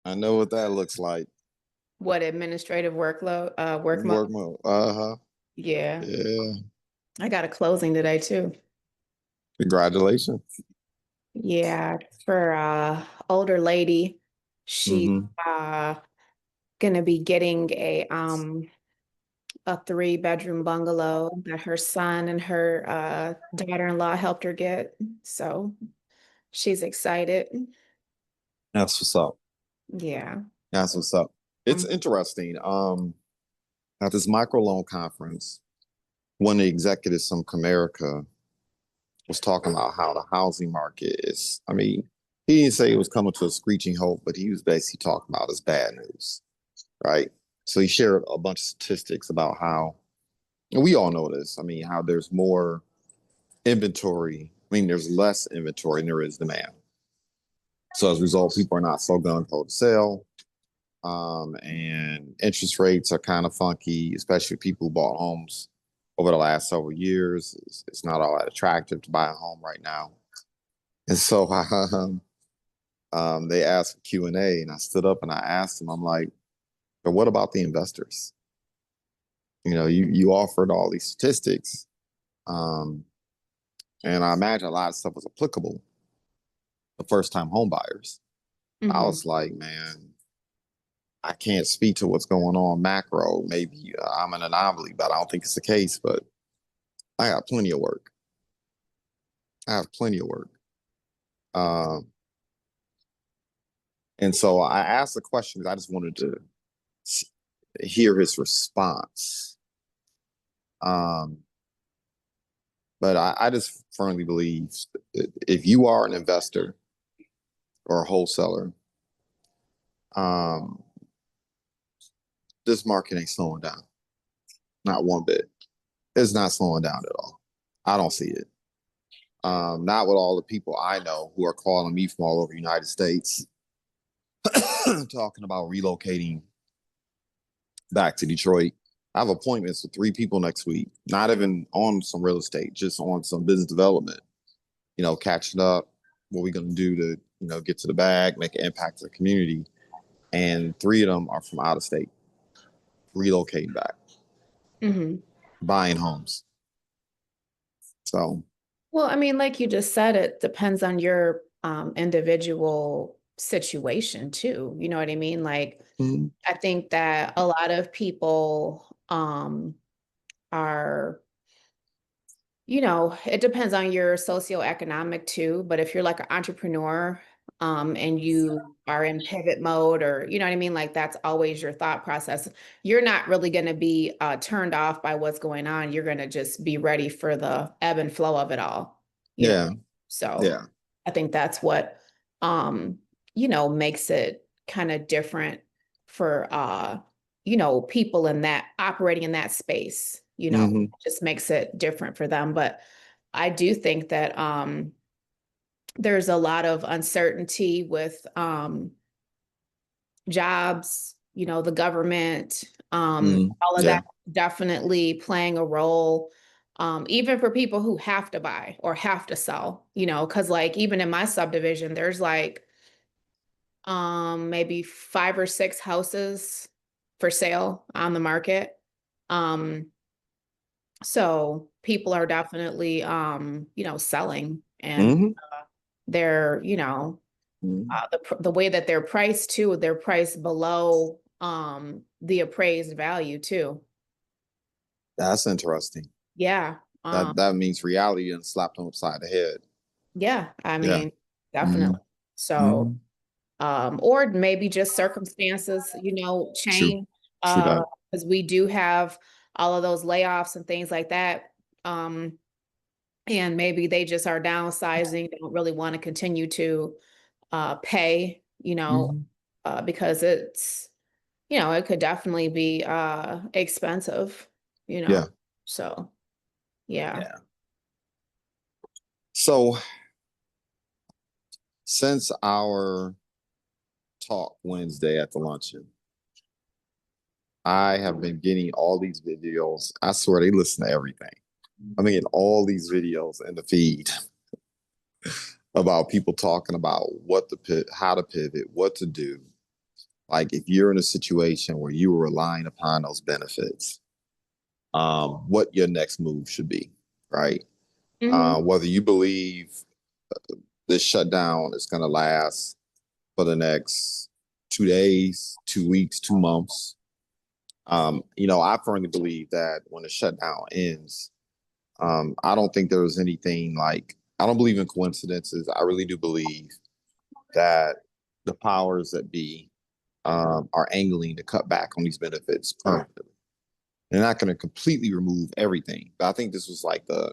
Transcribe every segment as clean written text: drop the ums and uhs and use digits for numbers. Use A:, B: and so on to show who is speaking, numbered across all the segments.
A: I know what that looks like.
B: What administrative workload, work mode?
A: Work mode. Uh-huh.
B: Yeah.
A: Yeah.
B: I got a closing today too.
A: Congratulations.
B: Yeah, for older lady. She's
A: Mm-hmm.
B: uh gonna be getting a 3 bedroom bungalow that her son and her daughter-in-law helped her get. So she's excited.
A: That's what's up.
B: Yeah.
A: That's what's up. It's
B: Um,
A: interesting. At this microloan conference, one of the executives from Comerica was talking about how the housing market is. I mean, he didn't say it was coming to a screeching halt, but he was basically talking about it's bad news, right? So he shared a bunch of statistics about how, and we all know this. I mean, how there's more inventory. I mean, there's less inventory than there is demand. So as a result, people are not so gung ho to sell. And interest rates are kind of funky, especially people who bought homes over the last several years. It's not all that attractive to buy a home right now. And so they asked for Q&A, and I stood up and I asked them, I'm like, but what about the investors? You know, you offered all these statistics, um, and I imagine a lot of stuff was applicable to first-time home buyers. I
B: mhm.
A: was like, man, I can't speak to what's going on macro. Maybe I'm an anomaly, but I don't think it's the case. But I got plenty of work. I have plenty of work. Um, and so I asked the question because I just wanted to hear his response. Um, but I just firmly believe if you are an investor or a wholesaler, um, this market ain't slowing down. Not one bit. It's not slowing down at all. I don't see it. Not with all the people I know who are calling me from all over the United States talking about relocating back to Detroit. I have appointments with 3 people next week, not even on some real estate, just on some business development, catching up, what we're going to do to, get to the bag, make an impact to the community. And 3 of them are from out of state, relocating back,
B: Mhm.
A: buying homes. So,
B: Well, I mean, like you just said, it depends on your individual situation too. You know what I mean? Like,
A: mm,
B: I think that a lot of people are, it depends on your socioeconomic too. But if you're like an entrepreneur, and you are in pivot mode, or you know what I mean, like that's always your thought process. You're not really going to be turned off by what's going on. You're going to just be ready for the ebb and flow of it all. You know,
A: yeah,
B: so
A: yeah.
B: I think that's what um, makes it kind of different for people in that operating in that space,
A: hmm
B: just makes it different for them. But I do think that there's a lot of uncertainty with jobs, the government, all of
A: Yeah.
B: that definitely playing a role. Even for people who have to buy or have to sell, because like even in my subdivision, there's like maybe 5 or 6 houses for sale on the market. Um, so people are definitely selling, and
A: hmm
B: they're,
A: hmm
B: the way that they're priced too, they're priced below the appraised value too.
A: That's interesting.
B: Yeah.
A: That means reality and slapped them upside the head.
B: Yeah, I
A: Yeah.
B: mean,
A: hmm
B: definitely. So,
A: hmm
B: or maybe just circumstances,
A: True.
B: change,
A: True that.
B: because we do have all of those layoffs and things like that. And maybe they just are downsizing, they don't really want to continue to pay,
A: hmm
B: because it could definitely be expensive, you know.
A: Yeah.
B: So, yeah.
A: Yeah. So since our talk Wednesday at the luncheon, I have been getting all these videos. I swear they listen to everything. I'm getting all these videos in the feed about people talking about how to pivot, what to do. Like if you're in a situation where you were relying upon those benefits, what your next move should be, right?
B: Hmm.
A: Whether you believe this shutdown is going to last for the next 2 days, 2 weeks, 2 months. I firmly believe that when the shutdown ends, I don't think there's anything like, I don't believe in coincidences. I really do believe that the powers that be are angling to cut back on these benefits permanently. They're not going to completely remove everything, but I think this was like the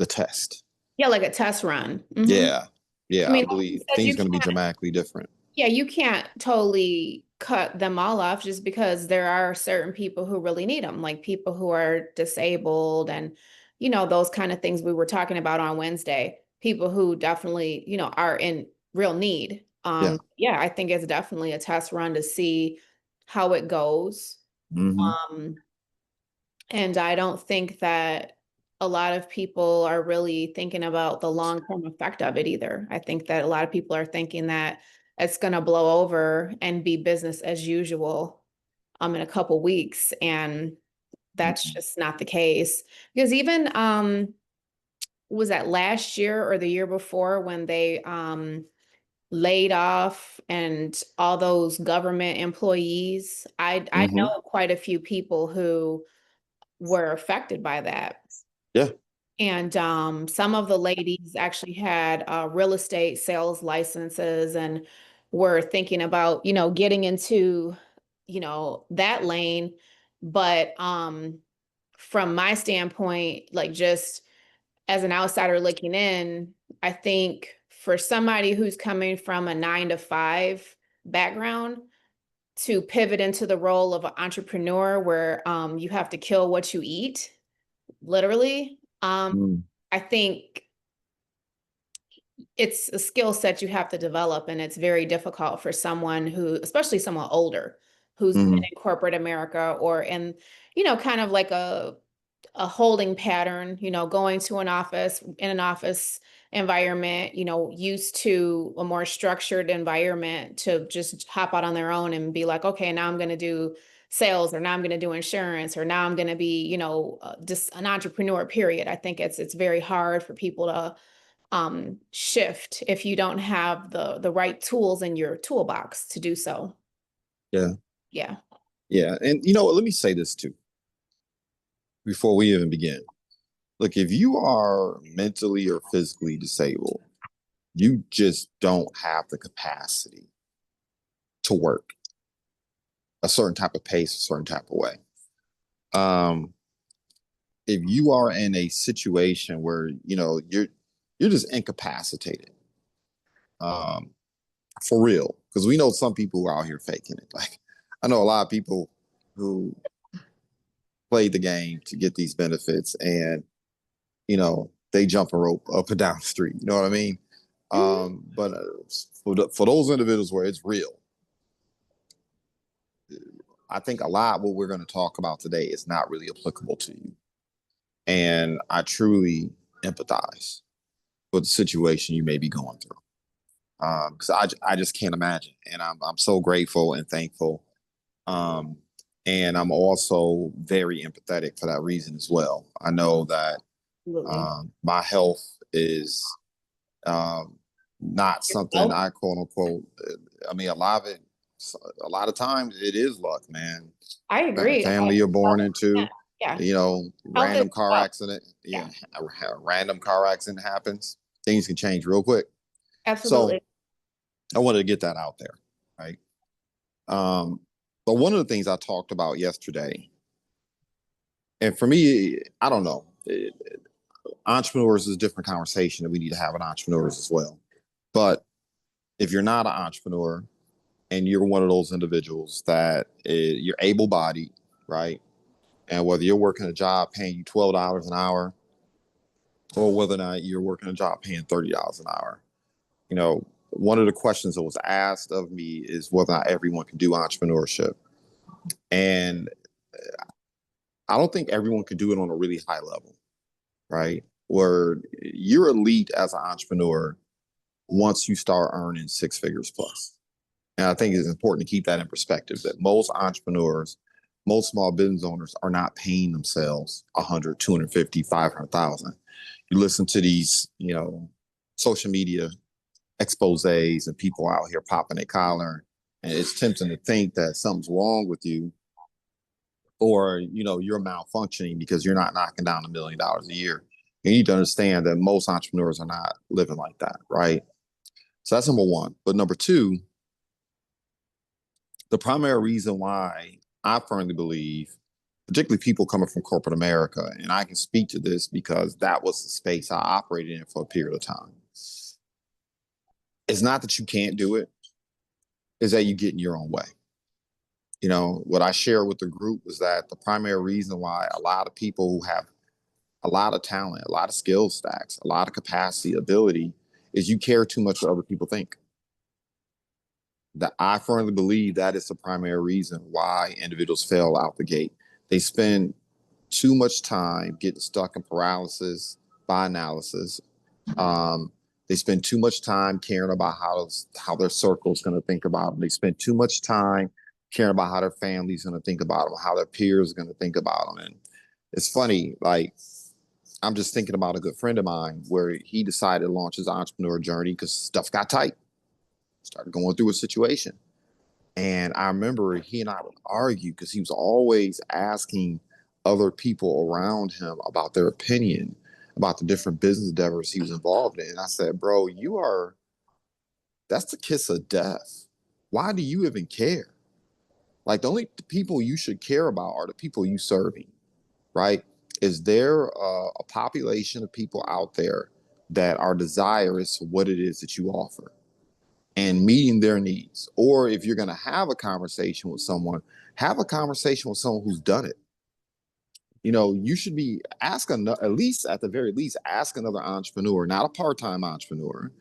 A: test.
B: Yeah, like a test run. Hmm.
A: Yeah,
B: I
A: yeah, I
B: mean, like you
A: believe
B: said,
A: things
B: you
A: are going to be
B: can't.
A: dramatically different.
B: Yeah, you can't totally cut them all off just because there are certain people who really need them, like people who are disabled and, those kind of things we were talking about on Wednesday. People who definitely, are in real need.
A: Yeah.
B: Yeah, I think it's definitely a test run to see how it goes.
A: Hmm.
B: Um, and I don't think that a lot of people are really thinking about the long-term effect of it either. I think that a lot of people are thinking that it's going to blow over and be business as usual in a couple weeks. And that's just not the case. Because even was that last year or the year before when they laid off and all those government employees? I
A: Hmm.
B: know quite a few people who were affected by that.
A: Yeah.
B: And some of the ladies actually had real estate sales licenses and were thinking about, getting into, that lane. But from my standpoint, like just as an outsider looking in, I think for somebody who's coming from a 9 to 5 background to pivot into the role of an entrepreneur where you have to kill what you eat literally.
A: Mm.
B: I think it's a skill set you have to develop, and it's very difficult for someone who, especially someone older, who's been
A: Hmm.
B: in corporate America or in, kind of like a holding pattern, going to an office in an office environment, used to a more structured environment to just hop out on their own and be like, okay, now I'm going to do sales or now I'm going to do insurance or now I'm going to be, just an entrepreneur, period. I think it's very hard for people to shift if you don't have the right tools in your toolbox to do so.
A: Yeah.
B: Yeah.
A: Yeah. And what, let me say this too before we even begin. Look, if you are mentally or physically disabled, you just don't have the capacity to work a certain type of pace, a certain type of way. Um, if you are in a situation where you're just incapacitated, um, for real, because we know some people who are out here faking it. Like I know a lot of people who played the game to get these benefits, and they jump a rope up and down the street. You know what I mean?
B: Mhm.
A: But for those individuals where it's real, I think a lot what we're going to talk about today is not really applicable to you. And I truly empathize with the situation you may be going through. Because I just can't imagine. And I'm so grateful and thankful. Um, and I'm also very empathetic for that reason as well. I know that
B: Absolutely.
A: my health is um, not something
B: Yourself?
A: I quote unquote. I mean, a lot of times it is luck, man.
B: I agree.
A: Family you're born
B: Yeah.
A: into,
B: Yeah. Health is
A: random car
B: wealth.
A: accident.
B: Yeah,
A: Yeah, a random car accident happens. Things can change real quick. So
B: absolutely.
A: I wanted to get that out there, right? Um, but one of the things I talked about yesterday, and for me, I don't know, entrepreneurs is a different conversation that we need to have with entrepreneurs as well. But if you're not an entrepreneur and you're one of those individuals that you're able-bodied, right? And whether you're working a job paying you $12 an hour or whether or not you're working a job paying $30 an hour, one of the questions that was asked of me is whether or not everyone can do entrepreneurship. And I don't think everyone can do it on a really high level, right? Where you're elite as an entrepreneur once you start earning six figures plus. And I think it's important to keep that in perspective that most entrepreneurs, most small business owners are not paying themselves 100, 250, 500,000. You listen to these, social media exposés and people out here popping their collar, and it's tempting to think that something's wrong with you, or you're malfunctioning because you're not knocking down $1 million a year. You need to understand that most entrepreneurs are not living like that, right? So that's number one. But number two, the primary reason why I firmly believe, particularly people coming from corporate America, and I can speak to this because that was the space I operated in for a period of time. It's not that you can't do it, is that you get in your own way. What I share with the group was that the primary reason why a lot of people who have a lot of talent, a lot of skill stacks, a lot of capacity, ability, is you care too much what other people think. That I firmly believe that is the primary reason why individuals fail out the gate. They spend too much time getting stuck in paralysis by analysis. They spend too much time caring about how their circle is going to think about them. They spend too much time caring about how their family's going to think about them, how their peers are going to think about them. And it's funny, like I'm just thinking about a good friend of mine where he decided to launch his entrepreneur journey because stuff got tight. Started going through a situation. And I remember he and I would argue because he was always asking other people around him about their opinion about the different business endeavors he was involved in. And I said, bro, that's the kiss of death. Why do you even care? Like the only people you should care about are the people you serving, right? Is there a population of people out there that are desirous for what it is that you offer and meeting their needs? Or if you're going to have a conversation with someone, have a conversation with someone who's done it. You should be asking, at least at the very least, ask another entrepreneur, not a part-time entrepreneur,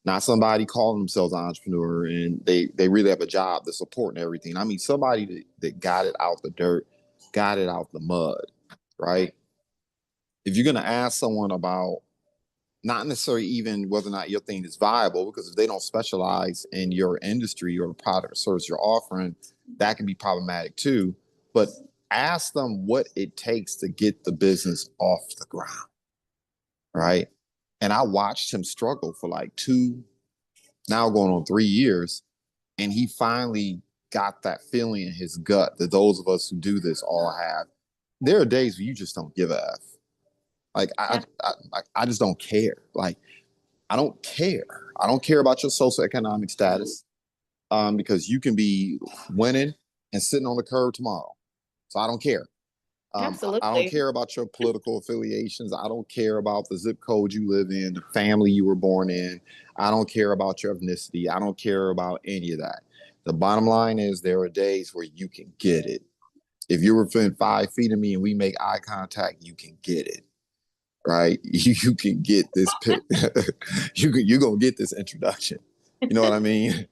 A: not somebody calling themselves an entrepreneur and they really have a job that's supporting everything. I mean, somebody that got it out the dirt, got it out the mud, right? If you're going to ask someone about not necessarily even whether or not your thing is viable, because if they don't specialize in your industry or the product or service you're offering, that can be problematic too. But ask them what it takes to get the business off the ground, right? And I watched him struggle for like now going on 3 years, and he finally got that feeling in his gut that those of us who do this all have. There are days where you just don't give a F. Like I just don't care. Like I don't care. I don't care about your socioeconomic status, because you can be winning and sitting on the curb tomorrow. So I don't care. I don't
B: Absolutely.
A: care about your political affiliations. I don't care about the zip code you live in, the family you were born in. I don't care about your ethnicity. I don't care about any of that. The bottom line is there are days where you can get it. If you're within 5 feet of me and we make eye contact, you can get it, right? You can get this you're gonna get this introduction. You know what I mean?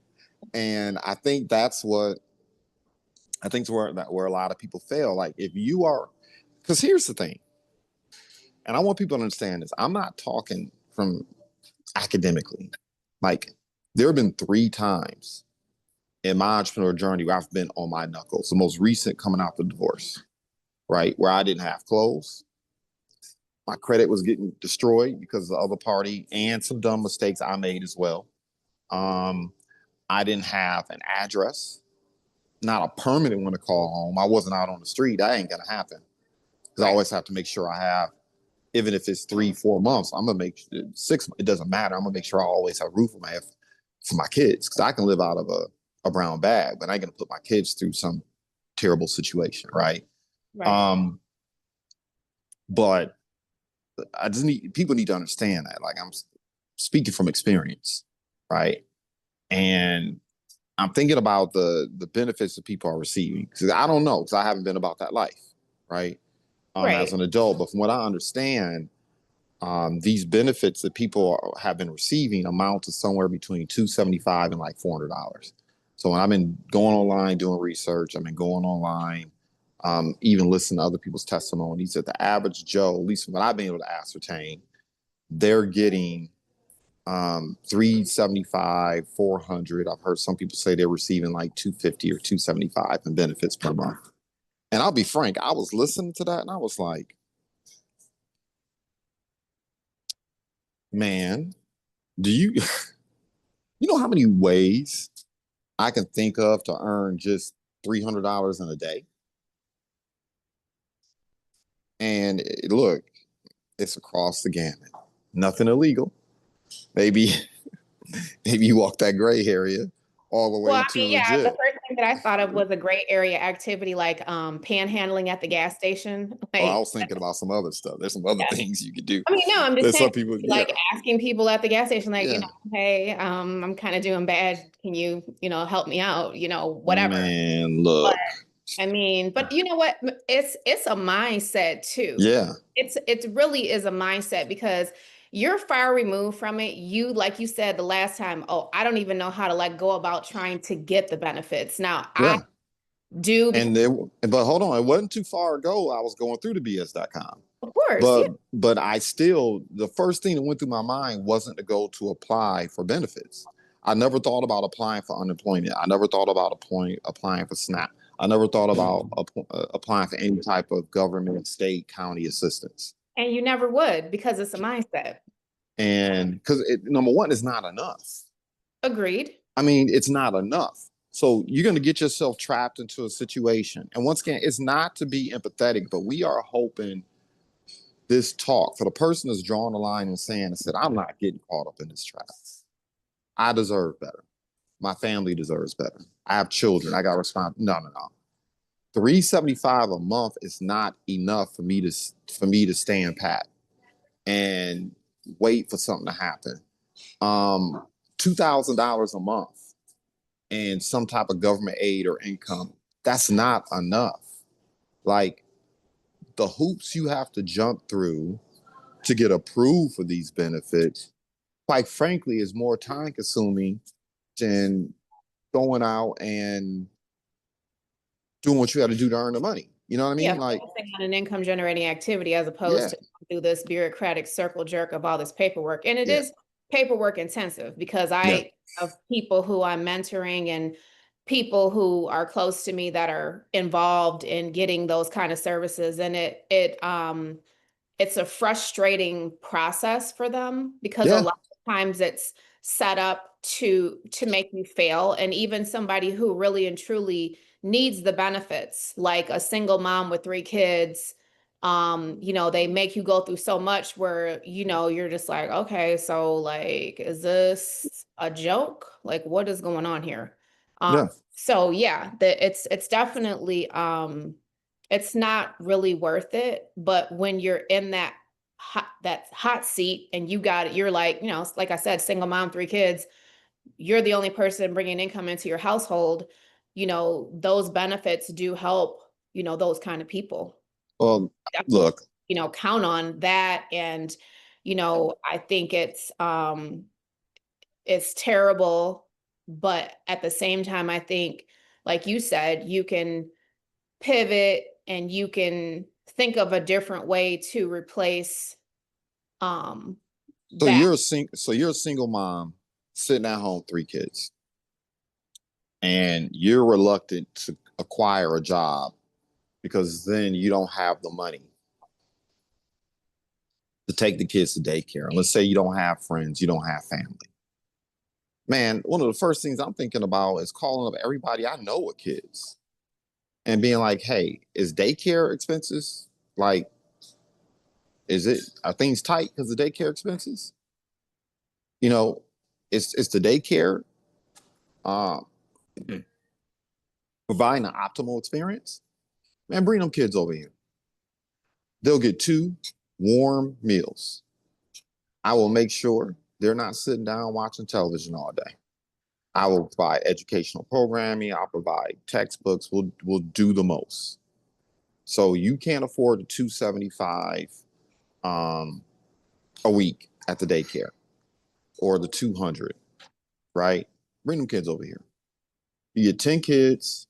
A: And I think where a lot of people fail. Like if you are, because here's the thing, and I want people to understand this. I'm not talking from academically. Like there have been 3 times in my entrepreneur journey where I've been on my knuckles. The most recent coming out the divorce, right? Where I didn't have clothes. My credit was getting destroyed because of the other party and some dumb mistakes I made as well. Um, I didn't have an address, not a permanent one to call home. I wasn't out on the street. That ain't gonna happen because I
B: Right.
A: always have to make sure I have, even if it's 3, 4 months, I'm gonna make 6. It doesn't matter. I'm gonna make sure I always have a roof over my head for my kids because I can live out of a brown bag, but I ain't gonna put my kids through some terrible situation, right?
B: Right.
A: Um, but I just need people need to understand that. Like I'm speaking from experience, right? And I'm thinking about the benefits that people are receiving because I don't know because I haven't been about that life, right? As
B: Right.
A: an adult, but from what I understand, these benefits that people have been receiving amount to somewhere between $275 and like $400. So when I've been going online doing research, I've been going online, even listening to other people's testimonies, that the average Joe, at least from what I've been able to ascertain, they're getting 375, 400. I've heard some people say they're receiving like 250 or 275 in benefits per month. And I'll be frank, I was listening to that and I was like, man, do you you know how many ways I can think of to earn just $300 in a day? And look, it's across the gamut. Nothing illegal. Maybe maybe you walk that gray area all the
B: Well, I
A: way to
B: mean, yeah, the
A: legit.
B: first thing that I thought of was a gray area activity like panhandling at the gas station.
A: Oh, I
B: Like,
A: was thinking about some other stuff. There's some other
B: yeah.
A: things you could do.
B: I mean, no, I'm just
A: There's
B: saying,
A: some people, yeah,
B: like asking people at the gas station, like,
A: yeah.
B: hey, I'm kind of doing bad. Can you, help me out? Whatever.
A: Man,
B: But
A: look.
B: I mean, but you know what? It's a mindset too.
A: Yeah,
B: It really is a mindset because you're far removed from it. You, like you said the last time, oh, I don't even know how to like go about trying to get the benefits. Now I
A: yeah.
B: do because
A: But hold on, it wasn't too far ago. I was going through the BS.com.
B: of course, yeah.
A: But I still the first thing that went through my mind wasn't to go to apply for benefits. I never thought about applying for unemployment. I never thought about applying for SNAP. I never thought about applying for any type of government, state, county assistance.
B: And you never would because it's a mindset.
A: And because number one, it's not enough.
B: Agreed.
A: I mean, it's not enough. So you're going to get yourself trapped into a situation. And once again, it's not to be empathetic, but we are hoping this talk for the person that's drawing the line and saying, I said, I'm not getting caught up in this trap. I deserve better. My family deserves better. I have children. I got to respond. No, no, no. 375 a month is not enough for me to stand pat and wait for something to happen. $2,000 a month and some type of government aid or income, that's not enough. Like the hoops you have to jump through to get approved for these benefits, quite frankly, is more time consuming than going out and doing what you got to do to earn the money. You know what I
B: Yeah,
A: mean? Like,
B: focusing on an income generating activity as opposed
A: yeah,
B: to through this bureaucratic circle jerk of all this paperwork. And it
A: yeah,
B: is paperwork intensive because
A: yeah,
B: I have people who I'm mentoring and people who are close to me that are involved in getting those kind of services. And it's a frustrating process for them because a
A: yeah.
B: lot of times it's set up to make you fail. And even somebody who really and truly needs the benefits, like a single mom with 3 kids, they make you go through so much where, you're just like, okay, so like, is this a joke? Like, what is going on here? Um,
A: Yeah.
B: so yeah, it's definitely it's not really worth it. But when you're in that hot seat and you got it, you're like, like I said, single mom, 3 kids, you're the only person bringing income into your household. Those benefits do help, those kind of people.
A: Well,
B: Definitely,
A: look,
B: count on that. And, I think it's terrible, but at the same time, I think, like you said, you can pivot and you can think of a different way to replace um that.
A: so you're a single mom sitting at home, 3 kids, and you're reluctant to acquire a job because then you don't have the money to take the kids to daycare. And let's say you don't have friends, you don't have family. Man, one of the first things I'm thinking about is calling up everybody I know with kids and being like, hey, is daycare expenses? Like, are things tight because of daycare expenses? You know, it's the daycare um, providing an optimal experience. Man, bring them kids over here. They'll get 2 warm meals. I will make sure they're not sitting down watching television all day. I will provide educational programming. I'll provide textbooks. We'll do the most. So you can't afford the 275 um, a week at the daycare or the 200, right? Bring them kids over here. You get 10 kids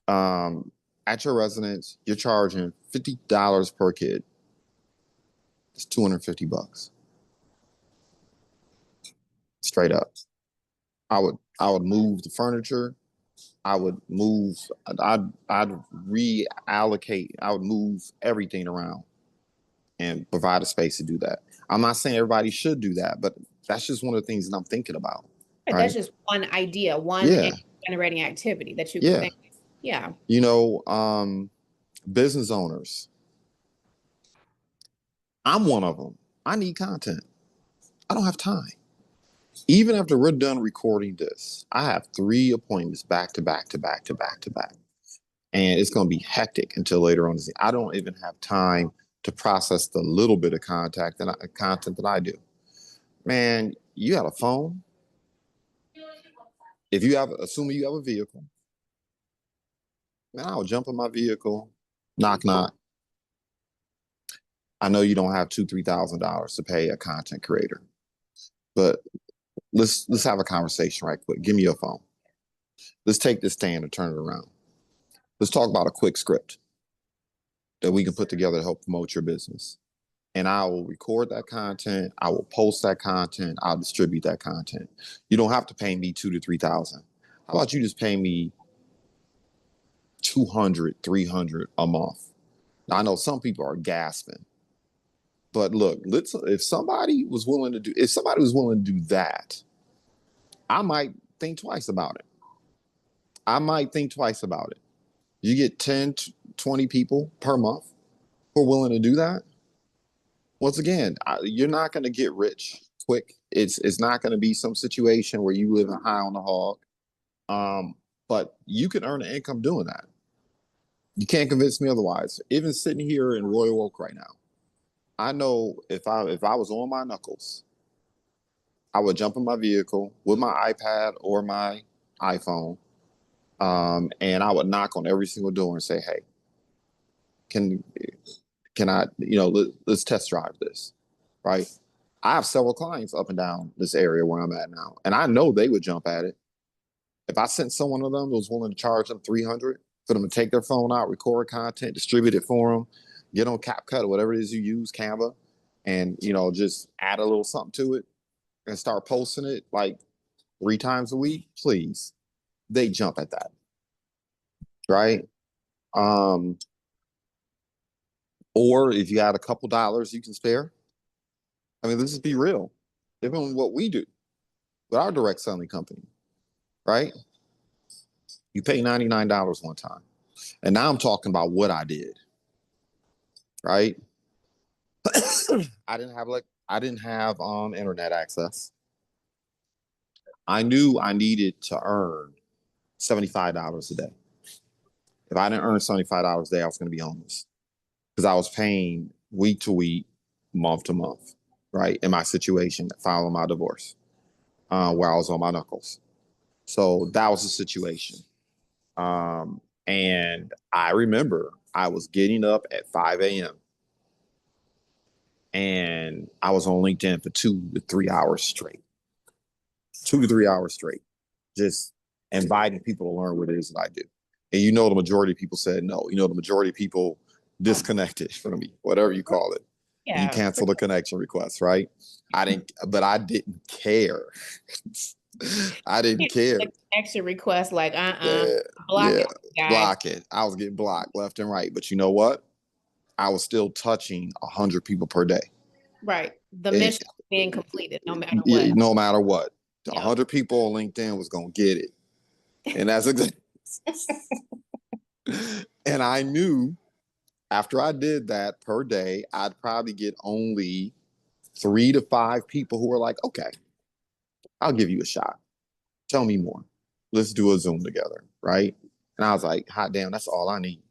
A: at your residence. You're charging $50 per kid. It's $250. straight up. I would move the furniture. I would move. I'd reallocate. I would move everything around and provide a space to do that. I'm not saying everybody should do that, but that's just one of the things that I'm thinking about.
B: Right, that's
A: Right?
B: just one idea, one
A: Yeah.
B: generating activity that you could
A: Yeah.
B: think. Yeah.
A: You know, business owners. I'm one of them. I need content. I don't have time. Even after we're done recording this, I have 3 appointments back to back to back to back to back. And it's going to be hectic until later on. I don't even have time to process the little bit of content that I do. Man, you got a phone. If you have, assuming you have a vehicle, man, I'll jump in my vehicle, knock knock. I know you don't have $2,000, $3,000 to pay a content creator, but let's have a conversation right quick. Give me your phone. Let's take this stand and turn it around. Let's talk about a quick script that we can put together to help promote your business. And I will record that content. I will post that content. I'll distribute that content. You don't have to pay me 2 to 3,000. How about you just pay me 200, 300 a month? Now, I know some people are gasping, but look, if somebody was willing to do that, I might think twice about it. I might think twice about it. You get 10, 20 people per month who are willing to do that. Once again, you're not going to get rich quick. It's not going to be some situation where you live high on the hog. But you can earn an income doing that. You can't convince me otherwise. Even sitting here in Royal Oak right now, I know if I was on my knuckles, I would jump in my vehicle with my iPad or my iPhone, and I would knock on every single door and say, "Hey, can can I, let's test drive this," right? I have several clients up and down this area where I'm at now, and I know they would jump at it. If I sent someone of them that was willing to charge them 300 for them to take their phone out, record content, distribute it for them, get on CapCut or whatever it is you use, Canva, and just add a little something to it and start posting it like 3 times a week, please, they jump at that, right? Um, or if you had a couple dollars you can spare, I mean, let's just be real. Even what we do with our direct selling company, right? You pay $99 one time. And now I'm talking about what I did, right? I didn't have internet access. I knew I needed to earn $75 a day. If I didn't earn $75 a day, I was going to be homeless because I was paying week to week, month to month, right? In my situation following my divorce, where I was on my knuckles. So that was the situation. And I remember I was getting up at 5 a.m. and I was on LinkedIn for 2 to 3 hours straight. 2 to 3 hours straight, just inviting people to learn what it is that I do. And the majority of people said no. The majority of people disconnected from me, whatever you call it. You
B: Yeah.
A: cancel the connection request, right? But I didn't care. I didn't care.
B: Connection request, like,
A: Yeah,
B: block
A: yeah,
B: it, guy.
A: block it. I was getting blocked left and right. But you know what? I was still touching 100 people per day.
B: Right. The
A: It,
B: mission being completed no matter
A: yeah,
B: what.
A: no matter what.
B: Yeah.
A: 100 people on LinkedIn was going to get it. And that's exactly. And I knew after I did that per day, I'd probably get only 3 to 5 people who were like, okay, I'll give you a shot. Tell me more. Let's do a Zoom together. Right. And I was like, hot damn, that's all I need.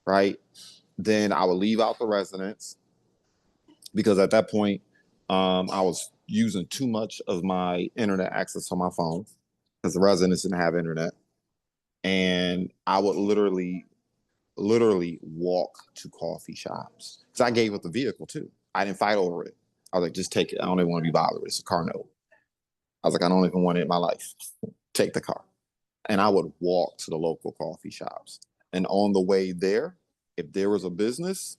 A: Right. Then I would leave out the residence because at that point, I was using too much of my internet access on my phone because the residents didn't have internet. And I would literally walk to coffee shops. Because I gave up the vehicle too. I didn't fight over it. I was like, just take it. I don't even want to be bothered. It's a car note. I was like, I don't even want it in my life. Take the car. And I would walk to the local coffee shops. And on the way there, if there was a business,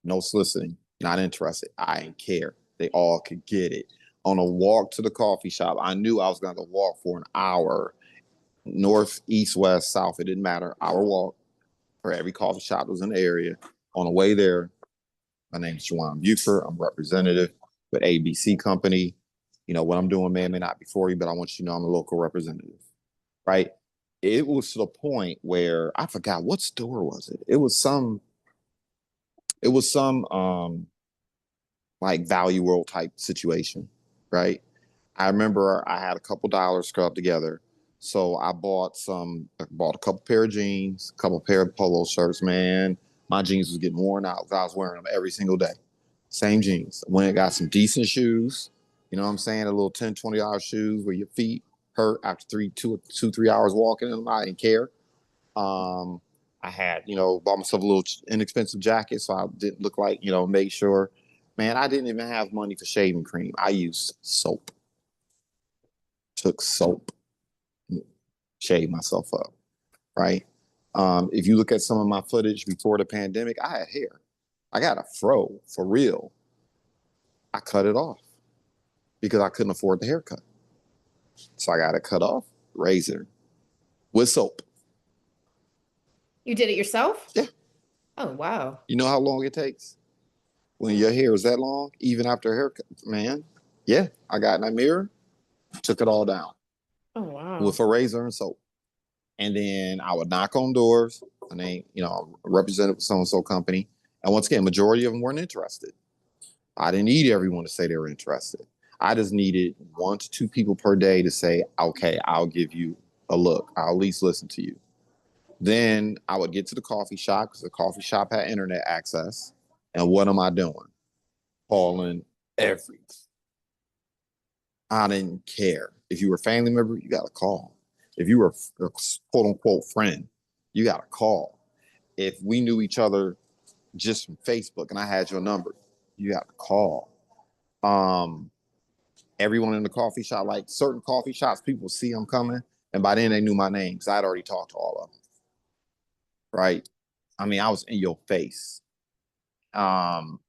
A: no soliciting, not interested. I didn't care. They all could get it. On a walk to the coffee shop, I knew I was going to walk for an hour, north, east, west, south. It didn't matter. Hour walk for every coffee shop that was in the area. On the way there, my name is Juwan Buford. I'm representative with ABC Company. You know, what I'm doing may or may not be for you, but I want you to know I'm a local representative, right? It was to the point where I forgot what store was it. It was some like Value World type situation, right? I remember I had a couple dollars scrubbed together. So I bought a couple pair of jeans, a couple pair of polo shirts, man. My jeans was getting worn out because I was wearing them every single day. Same jeans. Went and got some decent shoes. You know what I'm saying? A little $10, $20 shoes where your feet hurt after 3 hours walking in them. I didn't care. I had, bought myself a little inexpensive jacket so I didn't look like, make sure. Man, I didn't even have money for shaving cream. I used soap. Took soap, shaved myself up, right? If you look at some of my footage before the pandemic, I had hair. I got a fro for real. I cut it off because I couldn't afford the haircut. So I got it cut off, razor, with soap.
B: You did it yourself?
A: Yeah.
B: Oh, wow.
A: You know how long it takes when your hair is that long, even after a haircut? Man, yeah, I got in that mirror, took it all down.
B: Oh, wow.
A: With a razor and soap. And then I would knock on doors. And they, representative of so-and-so company. And once again, majority of them weren't interested. I didn't need everyone to say they were interested. I just needed 1 to 2 people per day to say, okay, I'll give you a look. I'll at least listen to you. Then I would get to the coffee shop because the coffee shop had internet access. And what am I doing? Calling every. I didn't care. If you were a family member, you got to call. If you were a quote unquote friend, you got to call. If we knew each other just from Facebook and I had your number, you got to call. Everyone in the coffee shop, like certain coffee shops, people see them coming. And by then they knew my name because I'd already talked to all of them. Right. I mean, I was in your face. And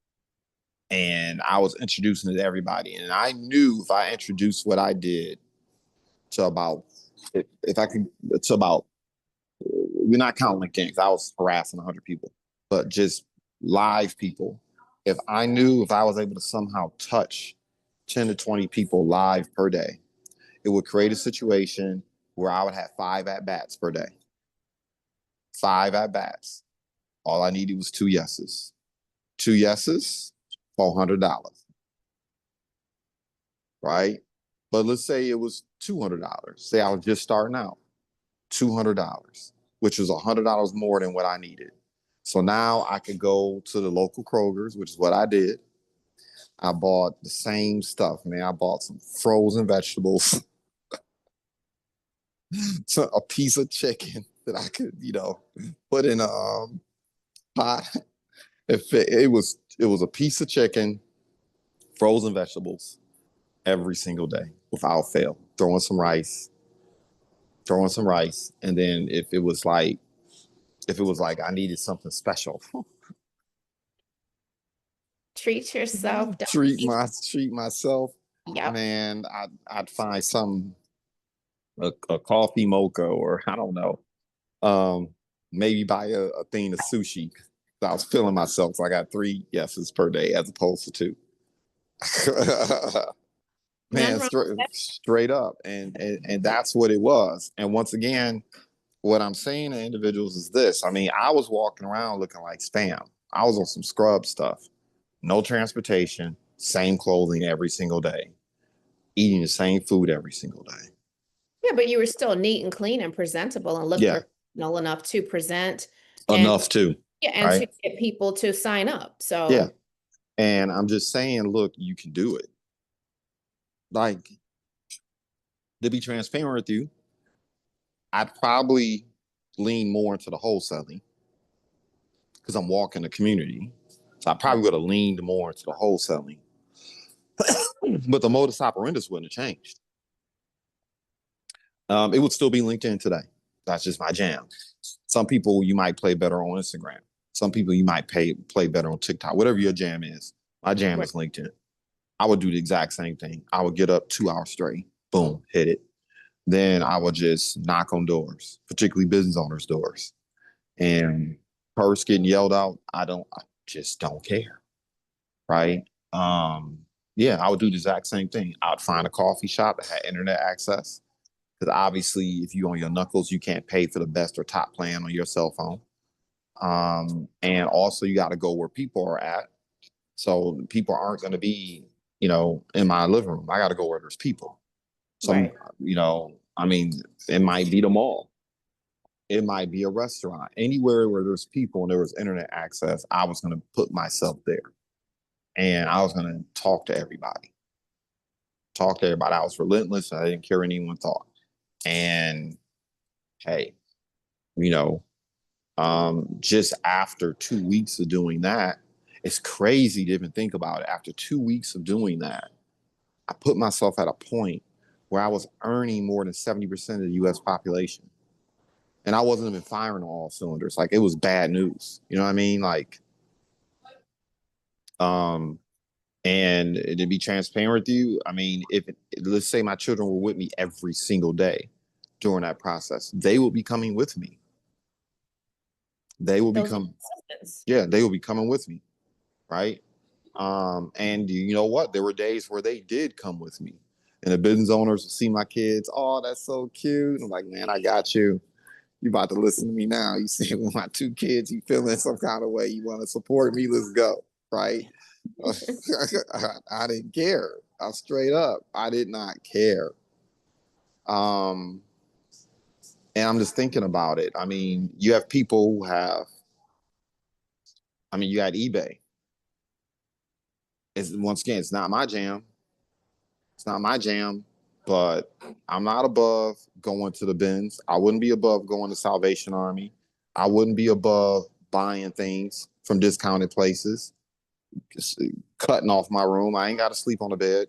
A: I was introducing it to everybody. And I knew if I introduced what I did to about, if I could, to about, we're not counting LinkedIn because I was harassing 100 people, but just live people. If I knew if I was able to somehow touch 10 to 20 people live per day, it would create a situation where I would have 5 at-bats per day. 5 at-bats. All I needed was 2 yeses. 2 yeses, $400. Right? But let's say it was $200. Say I was just starting out. $200, which was $100 more than what I needed. So now I could go to the local Kroger's, which is what I did. I bought the same stuff, man. I bought some frozen vegetables, a piece of chicken that I could, put in a pot. It was a piece of chicken, frozen vegetables every single day without fail. Throwing some rice, and then if it was like I needed something special,
B: Treat yourself.
A: treat myself.
B: Yep.
A: Man, I'd find some a coffee mocha, or I don't know, maybe buy a thing of sushi. I was feeling myself, so I got 3 yeses per day as opposed to 2. Man, straight up, and that's what it was. And once again, what I'm saying to individuals is this. I mean, I was walking around looking like spam. I was on some scrub stuff. No transportation, same clothing every single day, eating the same food every single day.
B: Yeah, but you were still neat and clean and presentable and looked professional enough to present.
A: Enough to.
B: Yeah, and to get people to sign up. So
A: yeah. And I'm just saying, look, you can do it. Like, to be transparent with you, I'd probably lean more into the wholesaling because I'm walking the community. So I probably would have leaned more into the wholesaling. But the modus operandi wouldn't have changed. It would still be LinkedIn today. That's just my jam. Some people you might play better on Instagram. Some people you might play better on TikTok. Whatever your jam is. My jam is LinkedIn. I would do the exact same thing. I would get up 2 hours straight, boom, hit it. Then I would just knock on doors, particularly business owners' doors. And first getting yelled out, I just don't care. Right. Um, yeah, I would do the exact same thing. I'd find a coffee shop that had internet access. Because obviously, if you on your knuckles, you can't pay for the best or top plan on your cell phone. And also you got to go where people are at. So people aren't going to be, in my living room. I got to go where there's people. Some,
B: Right.
A: I mean, it might be the mall. It might be a restaurant. Anywhere where there's people and there was internet access, I was going to put myself there. And I was going to talk to everybody. Talk to everybody. I was relentless. I didn't care what anyone thought. And hey, you know, just after 2 weeks of doing that, it's crazy to even think about it. After 2 weeks of doing that, I put myself at a point where I was earning more than 70% of the US population. And I wasn't even firing on all cylinders. Like it was bad news. You know what I mean? Like, um, and to be transparent with you, I mean, let's say my children were with me every single day during that process, they will be coming with me. They will
B: Those
A: become,
B: assistants.
A: yeah, they will be coming with me, right? And you know what? There were days where they did come with me. And the business owners would see my kids. Oh, that's so cute. I'm like, man, I got you. You about to listen to me now. You see with my two kids, you feeling some kind of way. You want to support me? Let's go. Right. I didn't care. I straight up. I did not care. Um, and I'm just thinking about it. I mean, you have people who have, I mean, you had eBay. It's once again, it's not my jam. It's not my jam, but I'm not above going to the bins. I wouldn't be above going to Salvation Army. I wouldn't be above buying things from discounted places, just cutting off my room. I ain't got to sleep on the bed.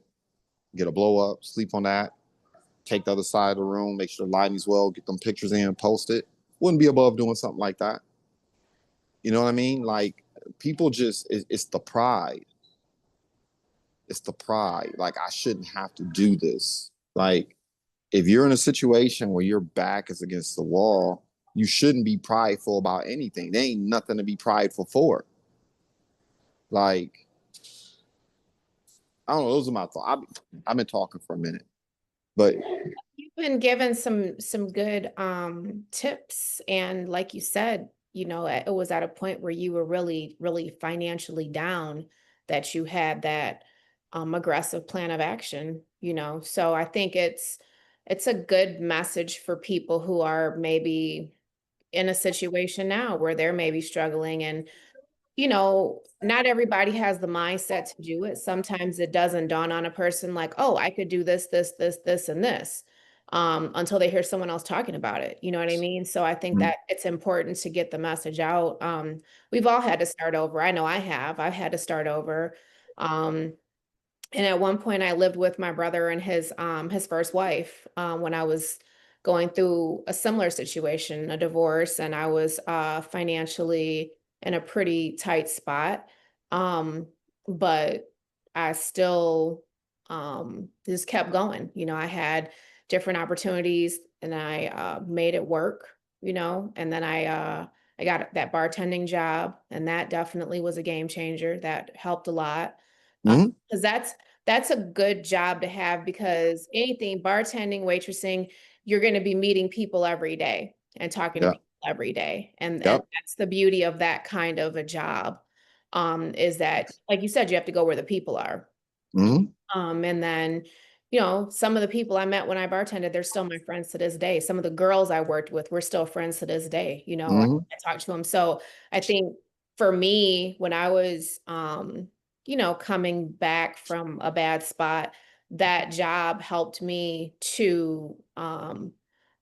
A: Get a blow up, sleep on that, take the other side of the room, make sure the lighting's well, get them pictures in, post it. Wouldn't be above doing something like that. You know what I mean? Like people just, it's the pride. It's the pride. Like I shouldn't have to do this. Like if you're in a situation where your back is against the wall, you shouldn't be prideful about anything. There ain't nothing to be prideful for. Like, I don't know. Those are my thoughts. I've been talking for a minute, but
B: You've been given some good tips, and like you said, it was at a point where you were really, really financially down that you had that aggressive plan of action, So I think it's a good message for people who are maybe in a situation now where they're maybe struggling, and not everybody has the mindset to do it. Sometimes it doesn't dawn on a person like, oh, I could do this, this, and this, until they hear someone else talking about it. You know what I mean? So I think
A: mm,
B: that it's important to get the message out. We've all had to start over. I know I have. I've had to start over. Um, and at one point I lived with my brother and his first wife, when I was going through a similar situation, a divorce, and I was financially in a pretty tight spot. Um, but I still just kept going. I had different opportunities and I made it work, and then I got that bartending job, and that definitely was a game changer. That helped a lot.
A: mm,
B: Because that's a good job to have, because anything bartending, waitressing, you're going to be meeting people every day and talking to
A: yeah,
B: people every day. And
A: yep,
B: that's the beauty of that kind of a job. Is that, like you said, you have to go where the people are.
A: mm,
B: And then, some of the people I met when I bartended, they're still my friends to this day. Some of the girls I worked with, we're still friends to this day.
A: mm,
B: I talk to them. So I think for me, when I was, coming back from a bad spot, that job helped me to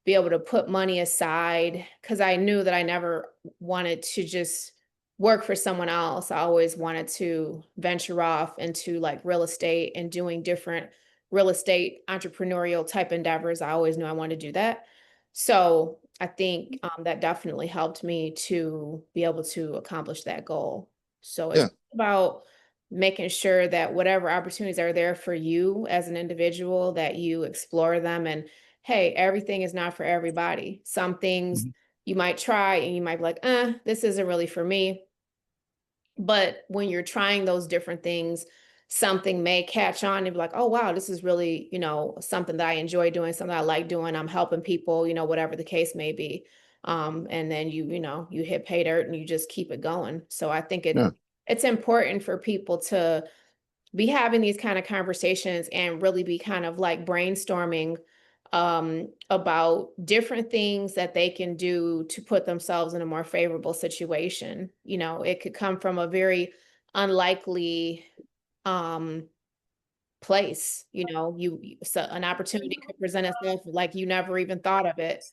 B: be able to put money aside, because I knew that I never wanted to just work for someone else. I always wanted to venture off into like real estate and doing different real estate entrepreneurial type endeavors. I always knew I wanted to do that. So I think that definitely helped me to be able to accomplish that goal. So it's
A: yeah,
B: about making sure that whatever opportunities are there for you as an individual, that you explore them. And hey, everything is not for everybody. Some things
A: Mhm.
B: you might try and you might be like, this isn't really for me. But when you're trying those different things, something may catch on and be like, oh, wow, this is really, something that I enjoy doing, something I like doing. I'm helping people, whatever the case may be. And then you hit pay dirt and you just keep it going. So I think
A: Yeah.
B: it's important for people to be having these kind of conversations and really be kind of like brainstorming about different things that they can do to put themselves in a more favorable situation. It could come from a very unlikely um place. So an opportunity could present itself like you never even thought of it.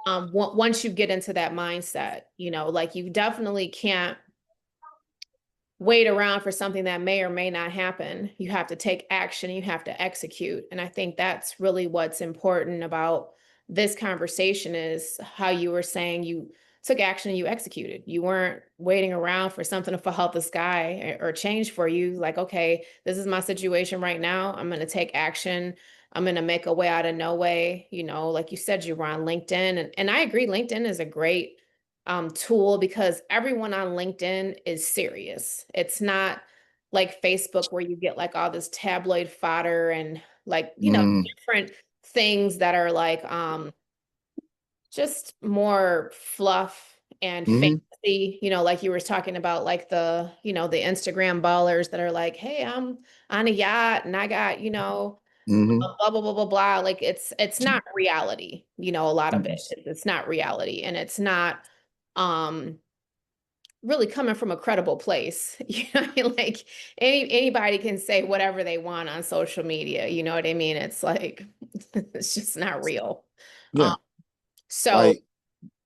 B: Once you get into that mindset, like you definitely can't wait around for something that may or may not happen. You have to take action, you have to execute. And I think that's really what's important about this conversation is how you were saying you took action and you executed. You weren't waiting around for something to fall out the sky or change for you. Like, okay, this is my situation right now. I'm going to take action. I'm going to make a way out of no way. Like you said, you were on LinkedIn. And I agree, LinkedIn is a great tool because everyone on LinkedIn is serious. It's not like Facebook where you get like all this tabloid fodder and like,
A: Mm,
B: different things that are like just more fluff and
A: hmm
B: fancy, like you were talking about like the Instagram ballers that are like, "Hey, I'm on a yacht and I got,
A: hmm
B: blah blah blah blah blah." Like it's not reality, a lot of it. It's not reality and it's not um really coming from a credible place. I mean? Like anybody can say whatever they want on social media. You know what I mean? It's like it's just not real. Um,
A: Yeah.
B: so,
A: Like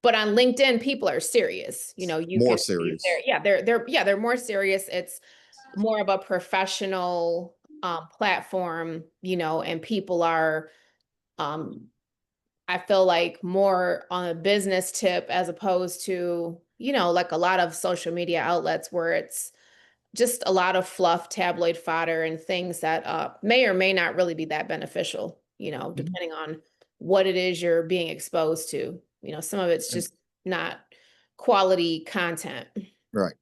B: but on LinkedIn, people are serious. You
A: more
B: can see
A: serious.
B: they're more serious. It's more of a professional platform, and people are um I feel like more on a business tip as opposed to, like a lot of social media outlets where it's just a lot of fluff, tabloid fodder, and things that may or may not really be that beneficial,
A: Mhm.
B: depending on what it is you're being exposed to. Some of it's
A: And,
B: just not quality content.
A: right.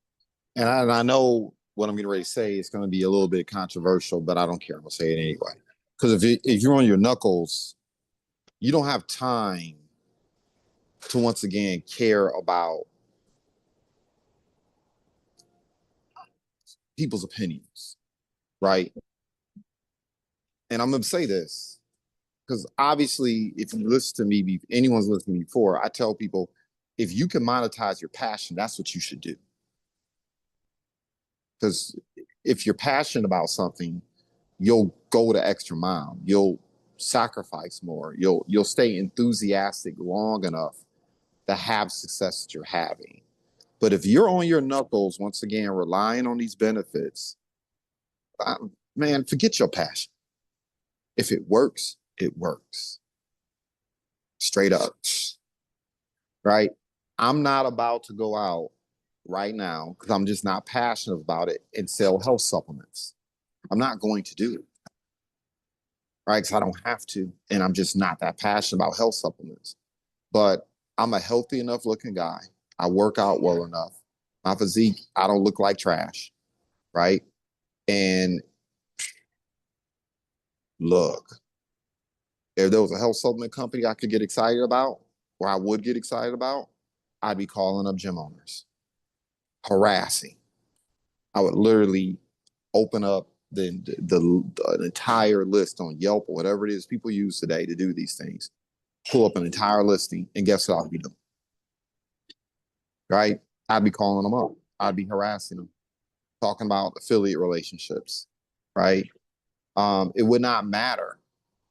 A: And I know what I'm getting ready to say is going to be a little bit controversial, but I don't care. I'm going to say it anyway. Because if you're on your knuckles, you don't have time to once again care about people's opinions, right? And I'm going to say this because obviously, if you listen to me, anyone's listened to me before, I tell people if you can monetize your passion, that's what you should do. Because if you're passionate about something, you'll go the extra mile. You'll sacrifice more. You'll stay enthusiastic long enough to have success that you're having. But if you're on your knuckles once again, relying on these benefits, man, forget your passion. If it works, it works. Straight up, right? I'm not about to go out right now because I'm just not passionate about it and sell health supplements. I'm not going to do it, right? Because I don't have to, and I'm just not that passionate about health supplements. But I'm a healthy enough looking guy. I work out well enough. My physique, I don't look like trash, right? And look, if there was a health supplement company I could get excited about, or I would get excited about, I'd be calling up gym owners, harassing. I would literally open up the entire list on Yelp or whatever it is people use today to do these things. Pull up an entire listing, and guess what I'd be doing? Right? I'd be calling them up. I'd be harassing them, talking about affiliate relationships. Right? It would not matter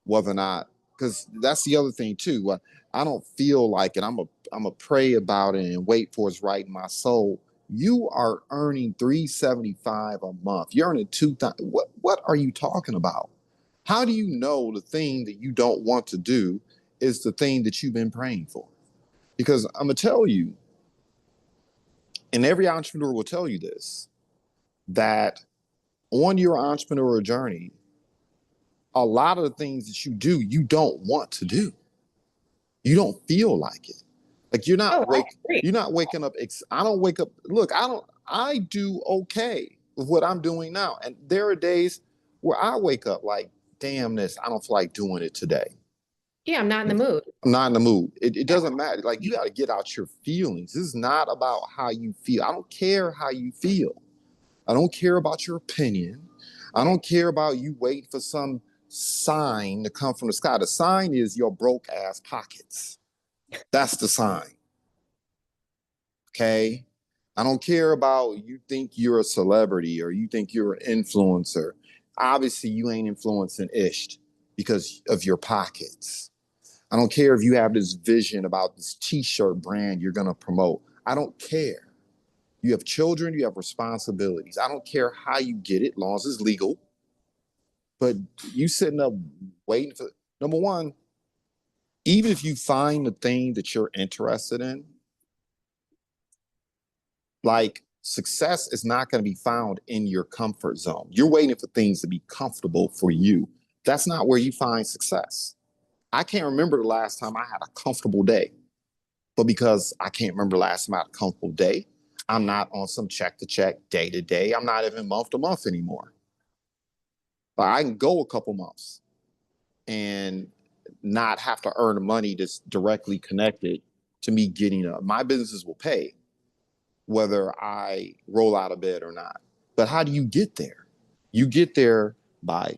A: whether or not, because that's the other thing too. I don't feel like, and I'm a pray about it and wait for it's right in my soul. You are earning 375 a month. You're earning 2,000. What are you talking about? How do you know the thing that you don't want to do is the thing that you've been praying for? Because I'm gonna tell you, and every entrepreneur will tell you this, that on your entrepreneurial journey, a lot of the things that you do, you don't want to do. You don't feel like it. Like
B: Oh, I agree.
A: you're not waking up. I don't wake up. Look, I do okay with what I'm doing now. And there are days where I wake up like, damn this, I don't feel like doing it today.
B: Yeah, I'm not in the mood.
A: I'm not in the mood. It doesn't matter. Like you got to get out your feelings. This is not about how you feel. I don't care how you feel. I don't care about your opinion. I don't care about you waiting for some sign to come from the sky. The sign is your broke ass pockets. That's the sign. Okay. I don't care about you think you're a celebrity or you think you're an influencer. Obviously, you ain't influencing ish because of your pockets. I don't care if you have this vision about this t-shirt brand you're going to promote. I don't care. You have children, you have responsibilities. I don't care how you get it, as long as it's legal. But you sitting up waiting for, number one, even if you find the thing that you're interested in, like success is not going to be found in your comfort zone. You're waiting for things to be comfortable for you. That's not where you find success. I can't remember the last time I had a comfortable day. But because I can't remember the last time I had a comfortable day, I'm not on some check to check, day to day. I'm not even month to month anymore. But I can go a couple months and not have to earn the money that's directly connected to me getting up. My businesses will pay whether I roll out of bed or not. But how do you get there? You get there by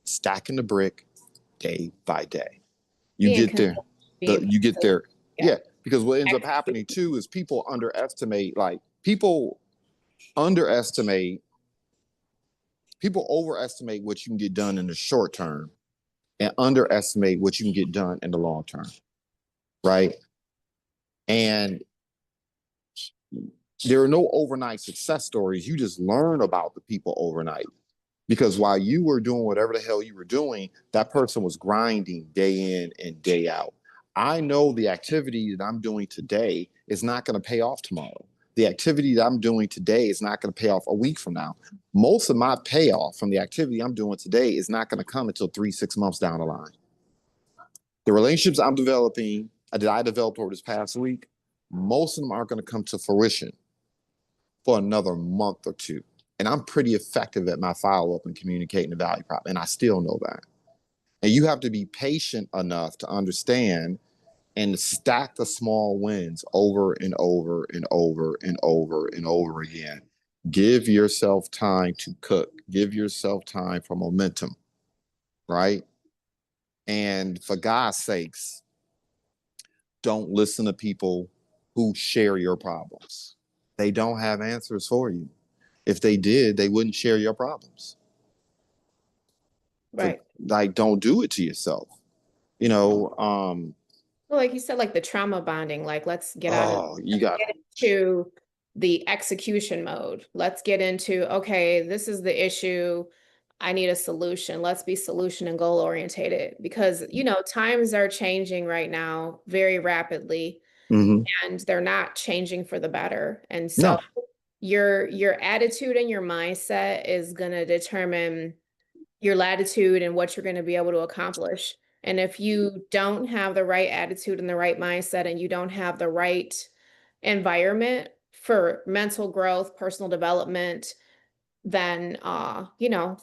A: stacking the brick day by day. You
B: Being
A: get there.
B: consistent, being
A: You get
B: positive.
A: there.
B: Yeah.
A: Yeah. Because what ends up happening too is underestimate, people overestimate what you can get done in the short term and underestimate what you can get done in the long term. Right. And there are no overnight success stories. You just learn about the people overnight. Because while you were doing whatever the hell you were doing, that person was grinding day in and day out. I know the activity that I'm doing today is not going to pay off tomorrow. The activity that I'm doing today is not going to pay off a week from now. Most of my payoff from the activity I'm doing today is not going to come until 3, 6 months down the line. The relationships I'm developing, that I developed over this past week, most of them aren't going to come to fruition for another month or two. And I'm pretty effective at my follow up and communicating the value prop. And I still know that. And you have to be patient enough to understand and stack the small wins over and over and over and over and over again. Give yourself time to cook, give yourself time for momentum, right? And for God's sakes, don't listen to people who share your problems. They don't have answers for you. If they did, they wouldn't share your problems. For,
B: Right.
A: like, don't do it to yourself. You know,
B: Well, like you said, like the trauma bonding, like let's get out of,
A: oh, you
B: let's
A: got,
B: get into the execution mode. Let's get into, okay, this is the issue. I need a solution. Let's be solution and goal orientated because, times are changing right now very rapidly
A: mm-hmm.
B: and they're not changing for the better. And so
A: No,
B: your attitude and your mindset is going to determine your latitude and what you're going to be able to accomplish. And if you don't have the right attitude and the right mindset, and you don't have the right environment for mental growth, personal development, then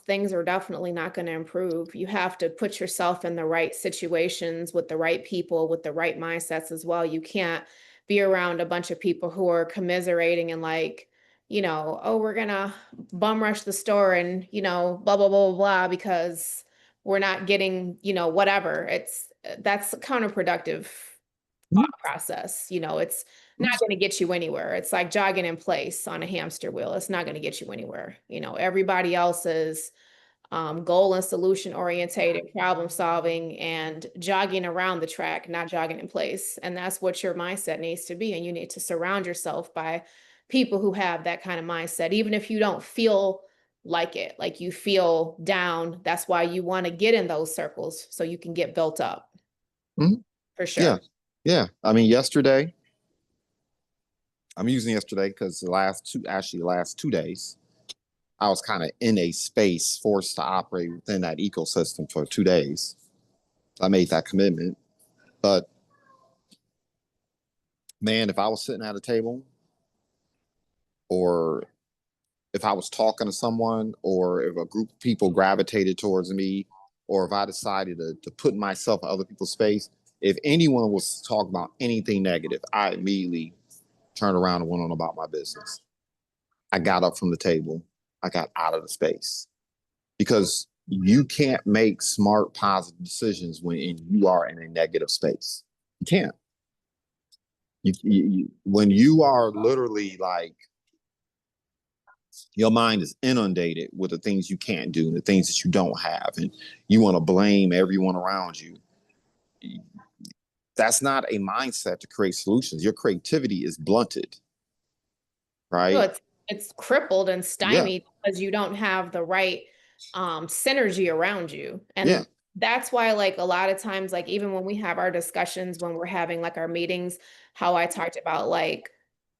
B: things are definitely not going to improve. You have to put yourself in the right situations with the right people, with the right mindsets as well. You can't be around a bunch of people who are commiserating and like, oh, we're gonna bum rush the store and blah blah blah blah blah because we're not getting, whatever. That's counterproductive thought process. It's not going to get you anywhere. It's like jogging in place on a hamster wheel. It's not going to get you anywhere. Everybody else's goal and solution orientated problem solving and jogging around the track, not jogging in place. And that's what your mindset needs to be. And you need to surround yourself by people who have that kind of mindset, even if you don't feel like it, like you feel down. That's why you want to get in those circles so you can get built up
A: mm-hmm.
B: for
A: Yeah,
B: sure.
A: yeah. I mean, yesterday, I'm using yesterday because the last 2 days, I was kind of in a space forced to operate within that ecosystem for 2 days. I made that commitment. But man, if I was sitting at a table or if I was talking to someone or if a group of people gravitated towards me or if I decided to put myself in other people's space, if anyone was talking about anything negative, I immediately turned around and went on about my business. I got up from the table. I got out of the space because you can't make smart, positive decisions when you are in a negative space. You can't. When you are literally like your mind is inundated with the things you can't do and the things that you don't have, and you want to blame everyone around you. That's not a mindset to create solutions. Your creativity is blunted,
B: No,
A: right?
B: it's crippled and
A: Yeah,
B: stymied because you don't have the right synergy around you.
A: yeah.
B: And that's why like a lot of times, like even when we have our discussions, when we're having like our meetings, how I talked about like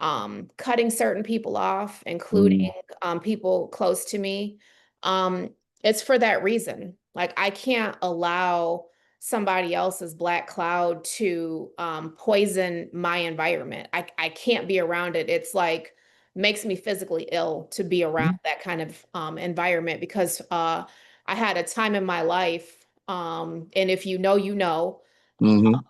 B: cutting certain people off, including
A: Mm,
B: people close to me. Um, it's for that reason. Like I can't allow somebody else's black cloud to poison my environment. I can't be around it. It's like makes me physically ill to be around
A: mm,
B: that kind of environment because I had a time in my life, and if you know, you know,
A: mm-hmm,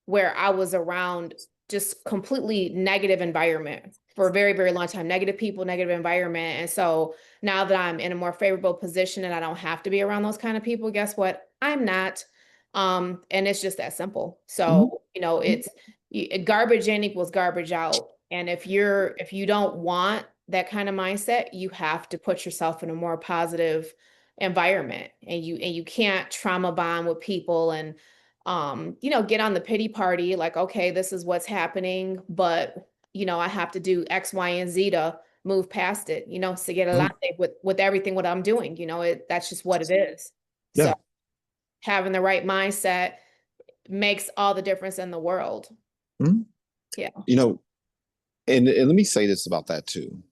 B: where I was around just completely negative environment for a very, very long time, negative people, negative environment. And so now that I'm in a more favorable position and I don't have to be around those kind of people, guess what? I'm not. And it's just that simple.
A: mm-hmm,
B: So, you know, it's garbage in equals garbage out. And if you don't want that kind of mindset, you have to put yourself in a more positive environment and you can't trauma bond with people and you know, get on the pity party, like, okay, this is what's happening, but you know, I have to do X, Y, and Z to move past it, you know, to get
A: mm-hmm.
B: along with everything what I'm doing, you know, that's just what it is.
A: Yeah.
B: So having the right mindset makes all the difference in the world.
A: Mm-hmm.
B: Yeah.
A: You know, and let me say this about that too.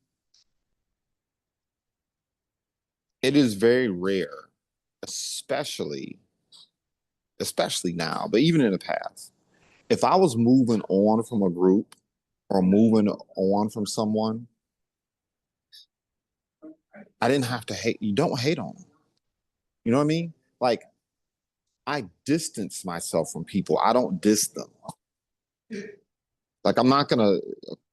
A: It is very rare, especially especially now, but even in the past. If I was moving on from a group or moving on from someone, I didn't have to hate. You don't hate on them. You know what I mean? Like I distance myself from people. I don't diss them. Like I'm not gonna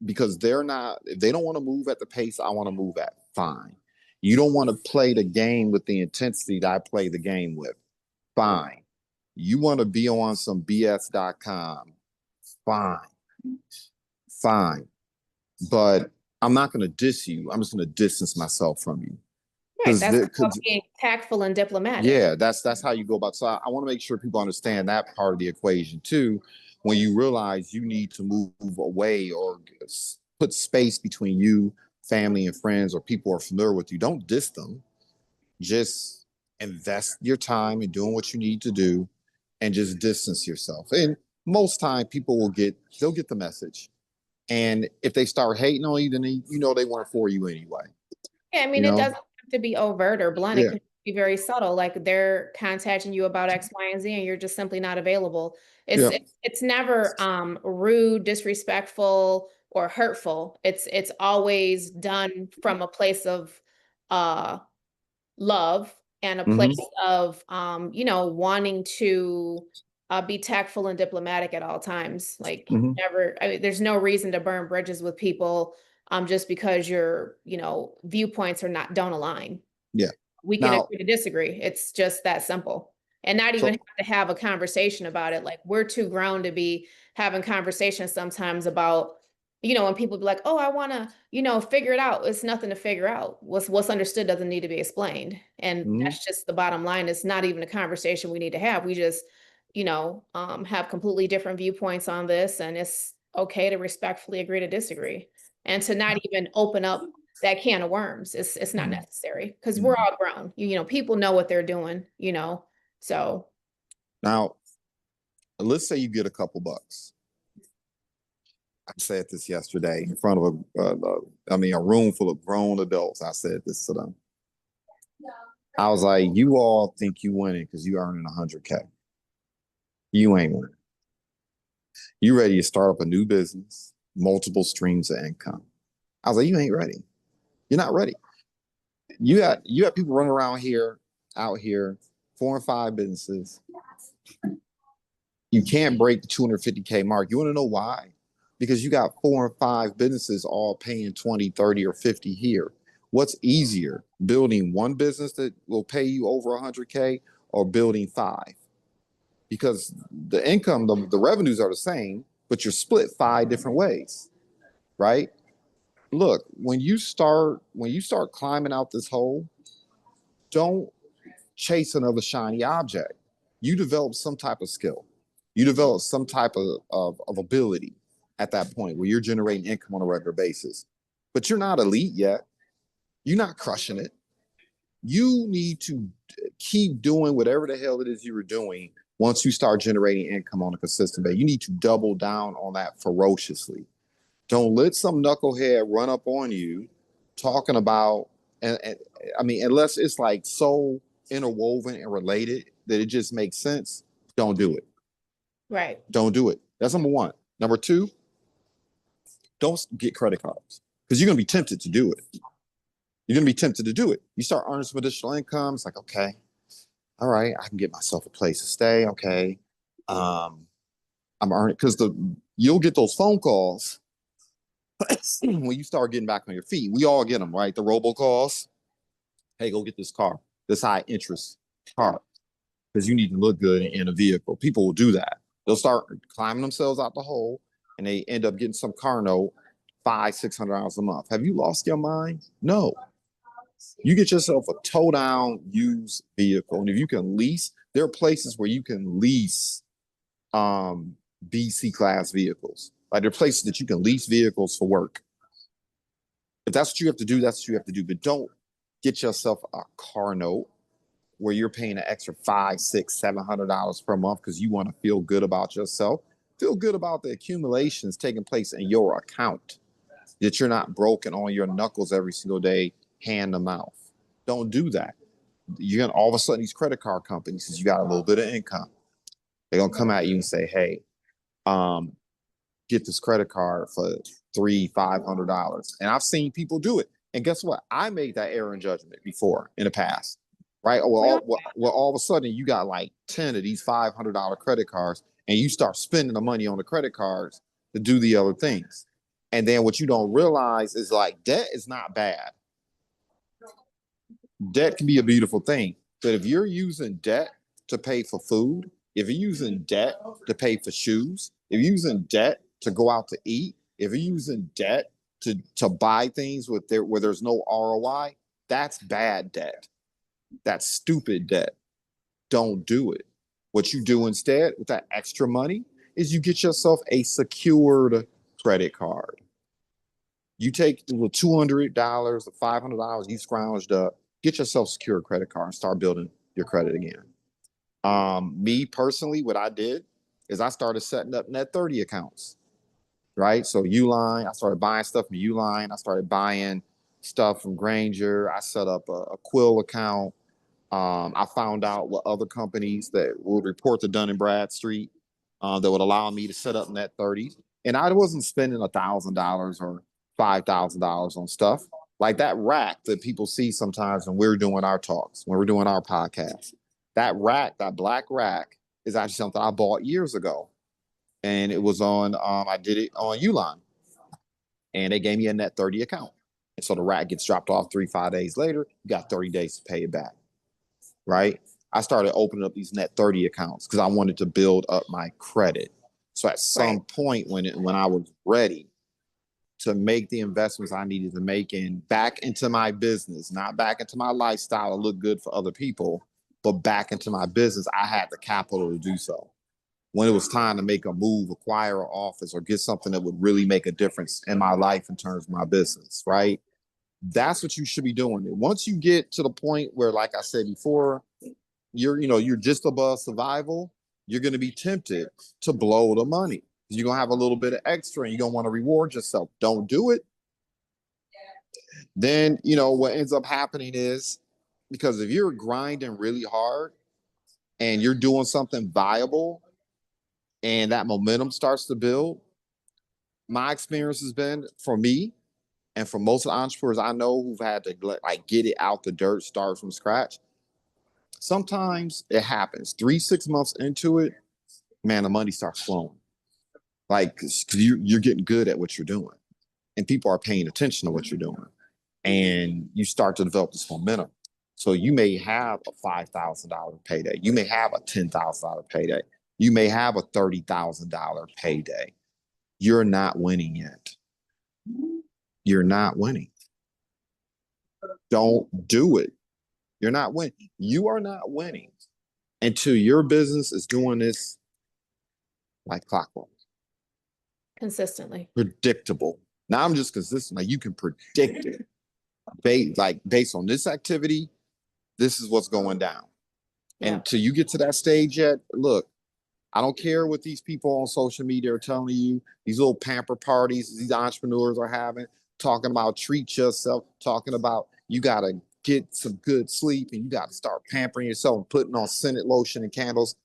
A: because they're not. If they don't want to move at the pace I want to move at, fine. You don't want to play the game with the intensity that I play the game with, fine. You want to be on some BS.com, fine, fine. But I'm not going to diss you. I'm just going to distance myself from you
B: Right. That's called
A: because
B: being tactful and diplomatic.
A: yeah, that's how you go about. So I want to make sure people understand that part of the equation too. When you realize you need to move away or put space between you, family, and friends, or people who are familiar with you, don't diss them. Just invest your time in doing what you need to do, and just distance yourself. And most time, people they'll get the message. And if they start hating on you, then you know they weren't for you anyway.
B: Yeah, I
A: You
B: mean, it
A: know?
B: doesn't have to be overt or blunt. It
A: Yeah.
B: could be very subtle. Like they're contacting you about X, Y, and Z, and you're just simply not available.
A: Yeah.
B: It's never rude, disrespectful, or hurtful. It's always done from a place of uh love and a
A: Mm-hmm.
B: place of you know, wanting to be tactful and diplomatic at all times. Like
A: Mm-hmm.
B: never, I mean, there's no reason to burn bridges with people just because your, you know, viewpoints are not don't align.
A: Yeah.
B: We can
A: Now,
B: agree to disagree. It's just that simple. And not even
A: so
B: have to have a conversation about it. Like we're too grown to be having conversations sometimes about, you know, when people be like, oh, I want to, you know, figure it out. It's nothing to figure out. What's understood doesn't need to be explained. And
A: mhm.
B: that's just the bottom line. It's not even a conversation we need to have. We just, you know, have completely different viewpoints on this. And it's okay to respectfully agree to disagree and to not even open up that can of worms. It's not necessary because we're
A: Mhm.
B: all grown. You know, people know what they're doing, you know. So
A: Now, let's say you get a couple bucks. I said this yesterday in front of a room full of grown adults. I said this to them. I was like, you all think you winning because you earning 100K. You ain't winning. You ready to start up a new business, multiple streams of income. I was like, you ain't ready. You're not ready. You got people running around here, out here, 4 and 5 businesses. You can't break the 250K mark. You want to know why? Because you got 4 and 5 businesses all paying 20, 30, or 50 here. What's easier, building one business that will pay you over 100K or building 5? Because the income, the revenues are the same, but you're split 5 different ways, right? Look, when you start climbing out this hole, don't chase another shiny object. You develop some type of skill. You develop some type of ability at that point where you're generating income on a regular basis. But you're not elite yet. You're not crushing it. You need to keep doing whatever the hell it is you were doing once you start generating income on a consistent basis. You need to double down on that ferociously. Don't let some knucklehead run up on you talking about, and I mean, unless it's like so interwoven and related that it just makes sense, don't do it.
B: Right.
A: Don't do it. That's number one. Number two, don't get credit cards because you're going to be tempted to do it. You're going to be tempted to do it. You start earning some additional income. It's like, okay, all right, I can get myself a place to stay. Okay. Um, I'm earning because you'll get those phone calls when you start getting back on your feet. We all get them, right? The robocalls. Hey, go get this car, this high interest car, because you need to look good in a vehicle. People will do that. They'll start climbing themselves out the hole and they end up getting some car note, $500-600 a month. Have you lost your mind? No. You get yourself a tow down used vehicle. And if you can lease, there are places where you can lease BC class vehicles. Like there are places that you can lease vehicles for work. If that's what you have to do, that's what you have to do. But don't get yourself a car note where you're paying an extra $500-600-700 per month because you want to feel good about yourself. Feel good about the accumulations taking place in your account. That you're not broken on your knuckles every single day, hand to mouth. Don't do that. You're gonna all of a sudden these credit card companies, since you got a little bit of income, they're gonna come at you and say, hey, get this credit card for $300-500. And I've seen people do it. And guess what? I made that error in judgment before in the past, right? Well, all of a sudden you got like 10 of these $500 credit cards and you start spending the money on the credit cards to do the other things. And then what you don't realize is like debt is not bad. Debt can be a beautiful thing. But if you're using debt to pay for food, if you're using debt to pay for shoes, if you're using debt to go out to eat, if you're using debt to buy things where there's no ROI, that's bad debt. That's stupid debt. Don't do it. What you do instead with that extra money is you get yourself a secured credit card. You take the $200, the $500 you scrounged up, get yourself a secured credit card and start building your credit again. Me personally, what I did is I started setting up net 30 accounts, right? So Uline, I started buying stuff from Uline. I started buying stuff from Granger. I set up a Quill account. I found out what other companies that would report to Dun and Bradstreet that would allow me to set up net 30s. And I wasn't spending $1,000 or $5,000 on stuff like that rack that people see sometimes when we're doing our talks, when we're doing our podcast. That rack, that black rack, is actually something I bought years ago, and it was on. I did it on Uline, and they gave me a net 30 account. And so the rack gets dropped off 3-5 days later. You got 30 days to pay it back, right? I started opening up these net 30 accounts because I wanted to build up my credit. So at some point when I was ready to make the investments I needed to make in back into my business, not back into my lifestyle to look good for other people, but back into my business, I had the capital to do so. When it was time to make a move, acquire an office, or get something that would really make a difference in my life in terms of my business, right? That's what you should be doing. Once you get to the point where, like I said before, you're just above survival, you're going to be tempted to blow the money. You're going to have a little bit of extra and you're going to want to reward yourself. Don't do it. Then, what ends up happening is Because if you're grinding really hard and you're doing something viable and that momentum starts to build, my experience has been for me and for most of the entrepreneurs I know who've had to like get it out the dirt, start from scratch. Sometimes it happens 3, 6 months into it, man, the money starts flowing. Like, cause you're getting good at what you're doing and people are paying attention to what you're doing and you start to develop this momentum. So you may have a $5,000 payday. You may have a $10,000 payday. You may have a $30,000 payday. You're not winning yet. You're not winning. Don't do it. You're not winning. You are not winning until your business is doing this like clockwork.
B: Consistently.
A: Predictable. Now I'm just consistent. Like you can predict it. Based on this activity, this is what's going down.
B: Yeah.
A: And until you get to that stage yet, look, I don't care what these people on social media are telling you, these little pamper parties these entrepreneurs are having, talking about treat yourself, talking about you got to get some good sleep and you got to start pampering yourself and putting on scented lotion and candles.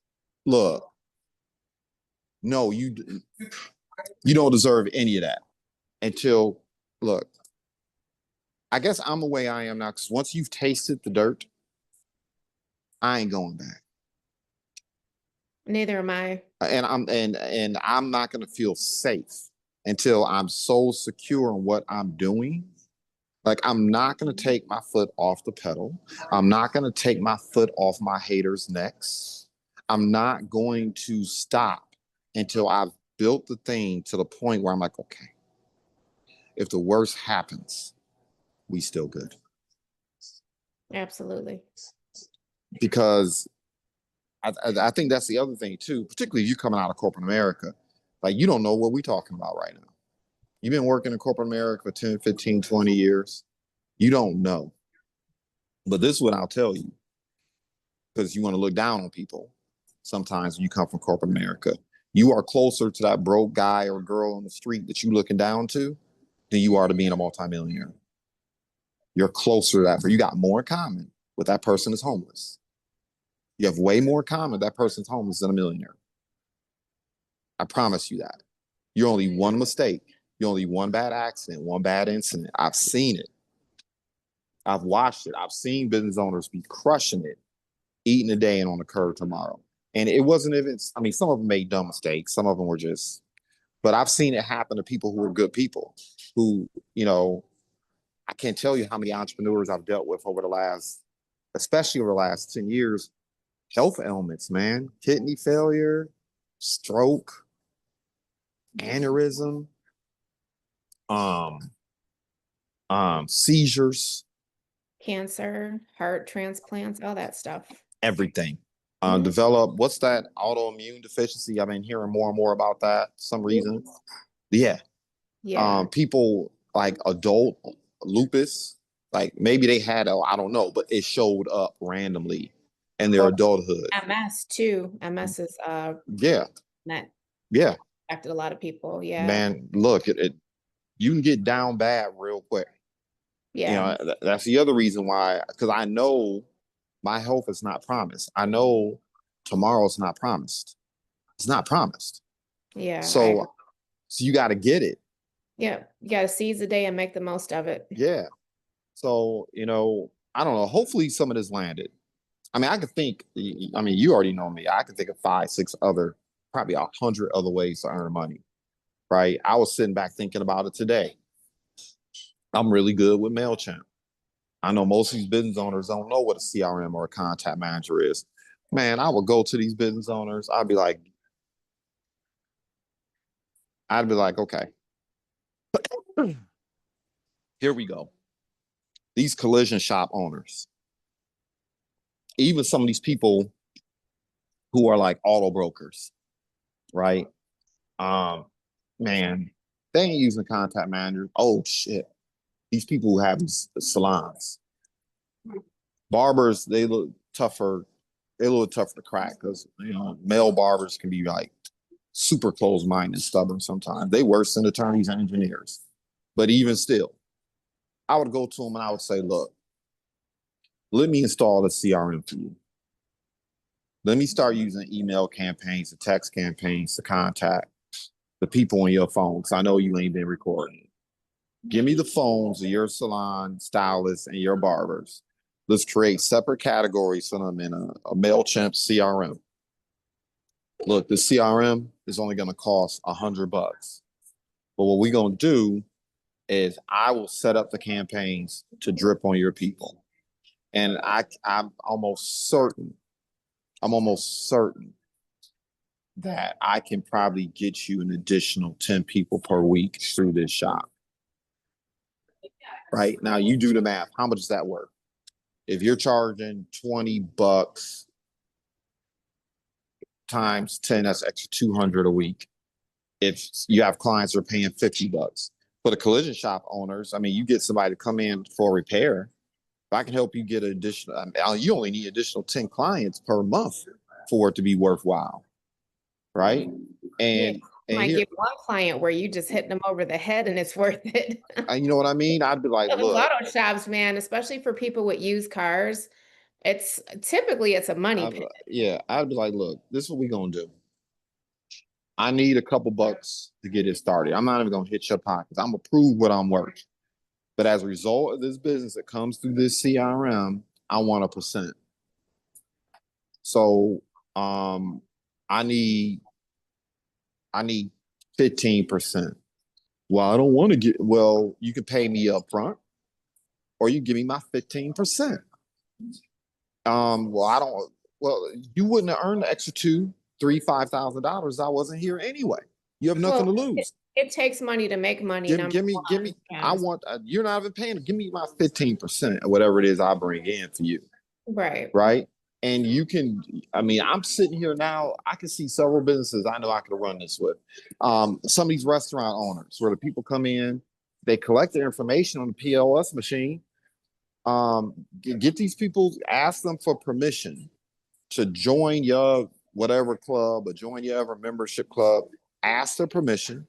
A: Look, no, you don't deserve any of that until, look, I guess I'm the way I am now because once you've tasted the dirt, I ain't going back.
B: Neither am I.
A: And I'm not going to feel safe until I'm so secure in what I'm doing. Like I'm not going to take my foot off the pedal. I'm not going to take my foot off my haters' necks. I'm not going to stop until I've built the thing to the point where I'm like, okay, if the worst happens, we still good.
B: Absolutely.
A: Because I think that's the other thing too, particularly if you're coming out of corporate America. Like you don't know what we're talking about right now. You've been working in corporate America for 10, 15, 20 years. You don't know. But this is what I'll tell you, because you want to look down on people sometimes when you come from corporate America. You are closer to that broke guy or girl on the street that you're looking down to than you are to being a multimillionaire. You're closer to that, but you got more in common with that person that's homeless. You have way more in common with that person's homeless than a millionaire. I promise you that. You're only one mistake. You're only one bad accident, one bad incident. I've seen it. I've watched it. I've seen business owners be crushing it, eating today and on the curb tomorrow. And it wasn't even, I mean, some of them made dumb mistakes. Some of them were just, but I've seen it happen to people who are good people who, I can't tell you how many entrepreneurs I've dealt with over the last, especially over the last 10 years, health ailments, man, kidney failure, stroke, aneurysm, seizures,
B: Cancer, heart transplants, all that stuff.
A: everything. Develop, what's that autoimmune deficiency? I've been hearing more and more about that for some reason. Yeah. People like adult lupus, like maybe they had, I don't know, but it showed up randomly in their adulthood.
B: MS too. MS is
A: yeah.
B: That
A: Yeah.
B: affected a lot of people. Yeah.
A: Man, look, you can get down bad real quick.
B: Yeah.
A: That's the other reason why, because I know my health is not promised. I know tomorrow's not promised. It's not promised.
B: Yeah.
A: So you got to get it.
B: Yeah. You got to seize the day and make the most of it.
A: Yeah. So, I don't know. Hopefully some of this landed. I mean, I could think, I mean, you already know me. I could think of 5, 6 other, probably 100 other ways to earn money, right? I was sitting back thinking about it today. I'm really good with MailChimp. I know most of these business owners don't know what a CRM or a contact manager is. Man, I would go to these business owners. I'd be like, okay, here we go. These collision shop owners, even some of these people who are like auto brokers, right? Man, they ain't using contact managers. Oh shit. These people who have these salons. Barbers, they look tougher. They're a little tougher to crack because male barbers can be like super close-minded and stubborn sometimes. They worse than attorneys and engineers. But even still, I would go to them and I would say, look, Let me install a CRM for you. Let me start using email campaigns, and text campaigns to contact the people on your phone. Because I know you ain't been recording. Give me the phones of your salon stylists and your barbers. Let's create separate categories for them in a MailChimp CRM. Look, the CRM is only going to cost $100. But what we're going to do is I will set up the campaigns to drip on your people. And I'm almost certain that I can probably get you an additional 10 people per week through this shop. Right now, you do the math. How much is that worth? If you're charging $20 times 10, that's extra 200 a week. If you have clients that are paying $50 for the collision shop owners, I mean, you get somebody to come in for a repair. If I can help you get an additional, you only need additional 10 clients per month for it to be worthwhile, right?
B: Yeah,
A: And
B: you
A: and
B: might
A: here,
B: get one client where you just hitting them over the head and it's worth it.
A: you know what I mean? I'd be like,
B: Those
A: look,
B: auto shops, man, especially for people with used cars, it's typically it's a money pit.
A: yeah, I'd be like, look, this is what we're gonna do. I need a couple bucks to get it started. I'm not even gonna hit your pockets. I'm gonna prove what I'm worth. But as a result of this business that comes through this CRM, I want a percent. So I need I need 15%. Well, I don't want to get, well, you can pay me up front or you give me my 15%. Well, I don't, well, you wouldn't have earned the extra two, three, $5,000. I wasn't here anyway. You have nothing
B: Well,
A: to
B: it,
A: lose.
B: it takes money to make money, number
A: Give
B: one.
A: me, I
B: And
A: want, you're not even paying, give me my 15% or whatever it is I bring in for you.
B: right.
A: Right. And you can, I mean, I'm sitting here now, I can see several businesses I know I could run this with. Some of these restaurant owners where the people come in, they collect their information on the POS machine. Get these people, ask them for permission to join your whatever club or join your ever membership club. Ask their permission.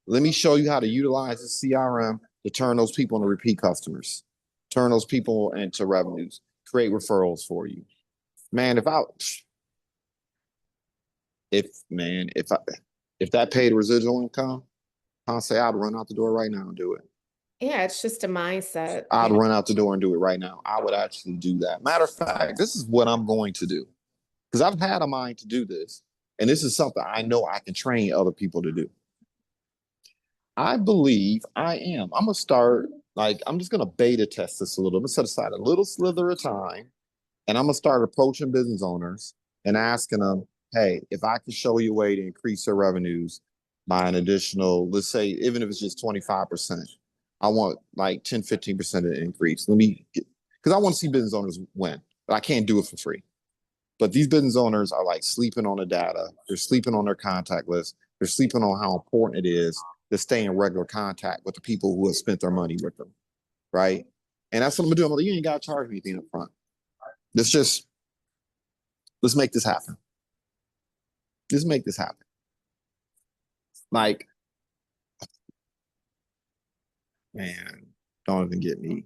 A: Let me show you how to utilize the CRM to turn those people into repeat customers, turn those people into revenues, create referrals for you. Man, if that paid residual income, I'll say I'd run out the door right now and do it.
B: Yeah, it's just a mindset,
A: I'd run out the door and do it right now. I would actually do that. Matter of fact, this is what I'm going to do because I've had a mind to do this, and this is something I know I can train other people to do. I believe I am. I'm gonna start like I'm just gonna beta test this a little. I'm gonna set aside a little slither of time, and I'm gonna start approaching business owners and asking them, "Hey, if I can show you a way to increase their revenues by an additional, let's say, even if it's just 25%, I want like 10, 15% of the increase. Let me get, because I want to see business owners win, but I can't do it for free. But these business owners are like sleeping on the data. They're sleeping on their contact list. They're sleeping on how important it is to stay in regular contact with the people who have spent their money with them, right? And that's what I'm gonna do. I'm like, you ain't gotta charge me anything up front. Let's just let's make this happen. Let's make this happen. Like, man, don't even get me.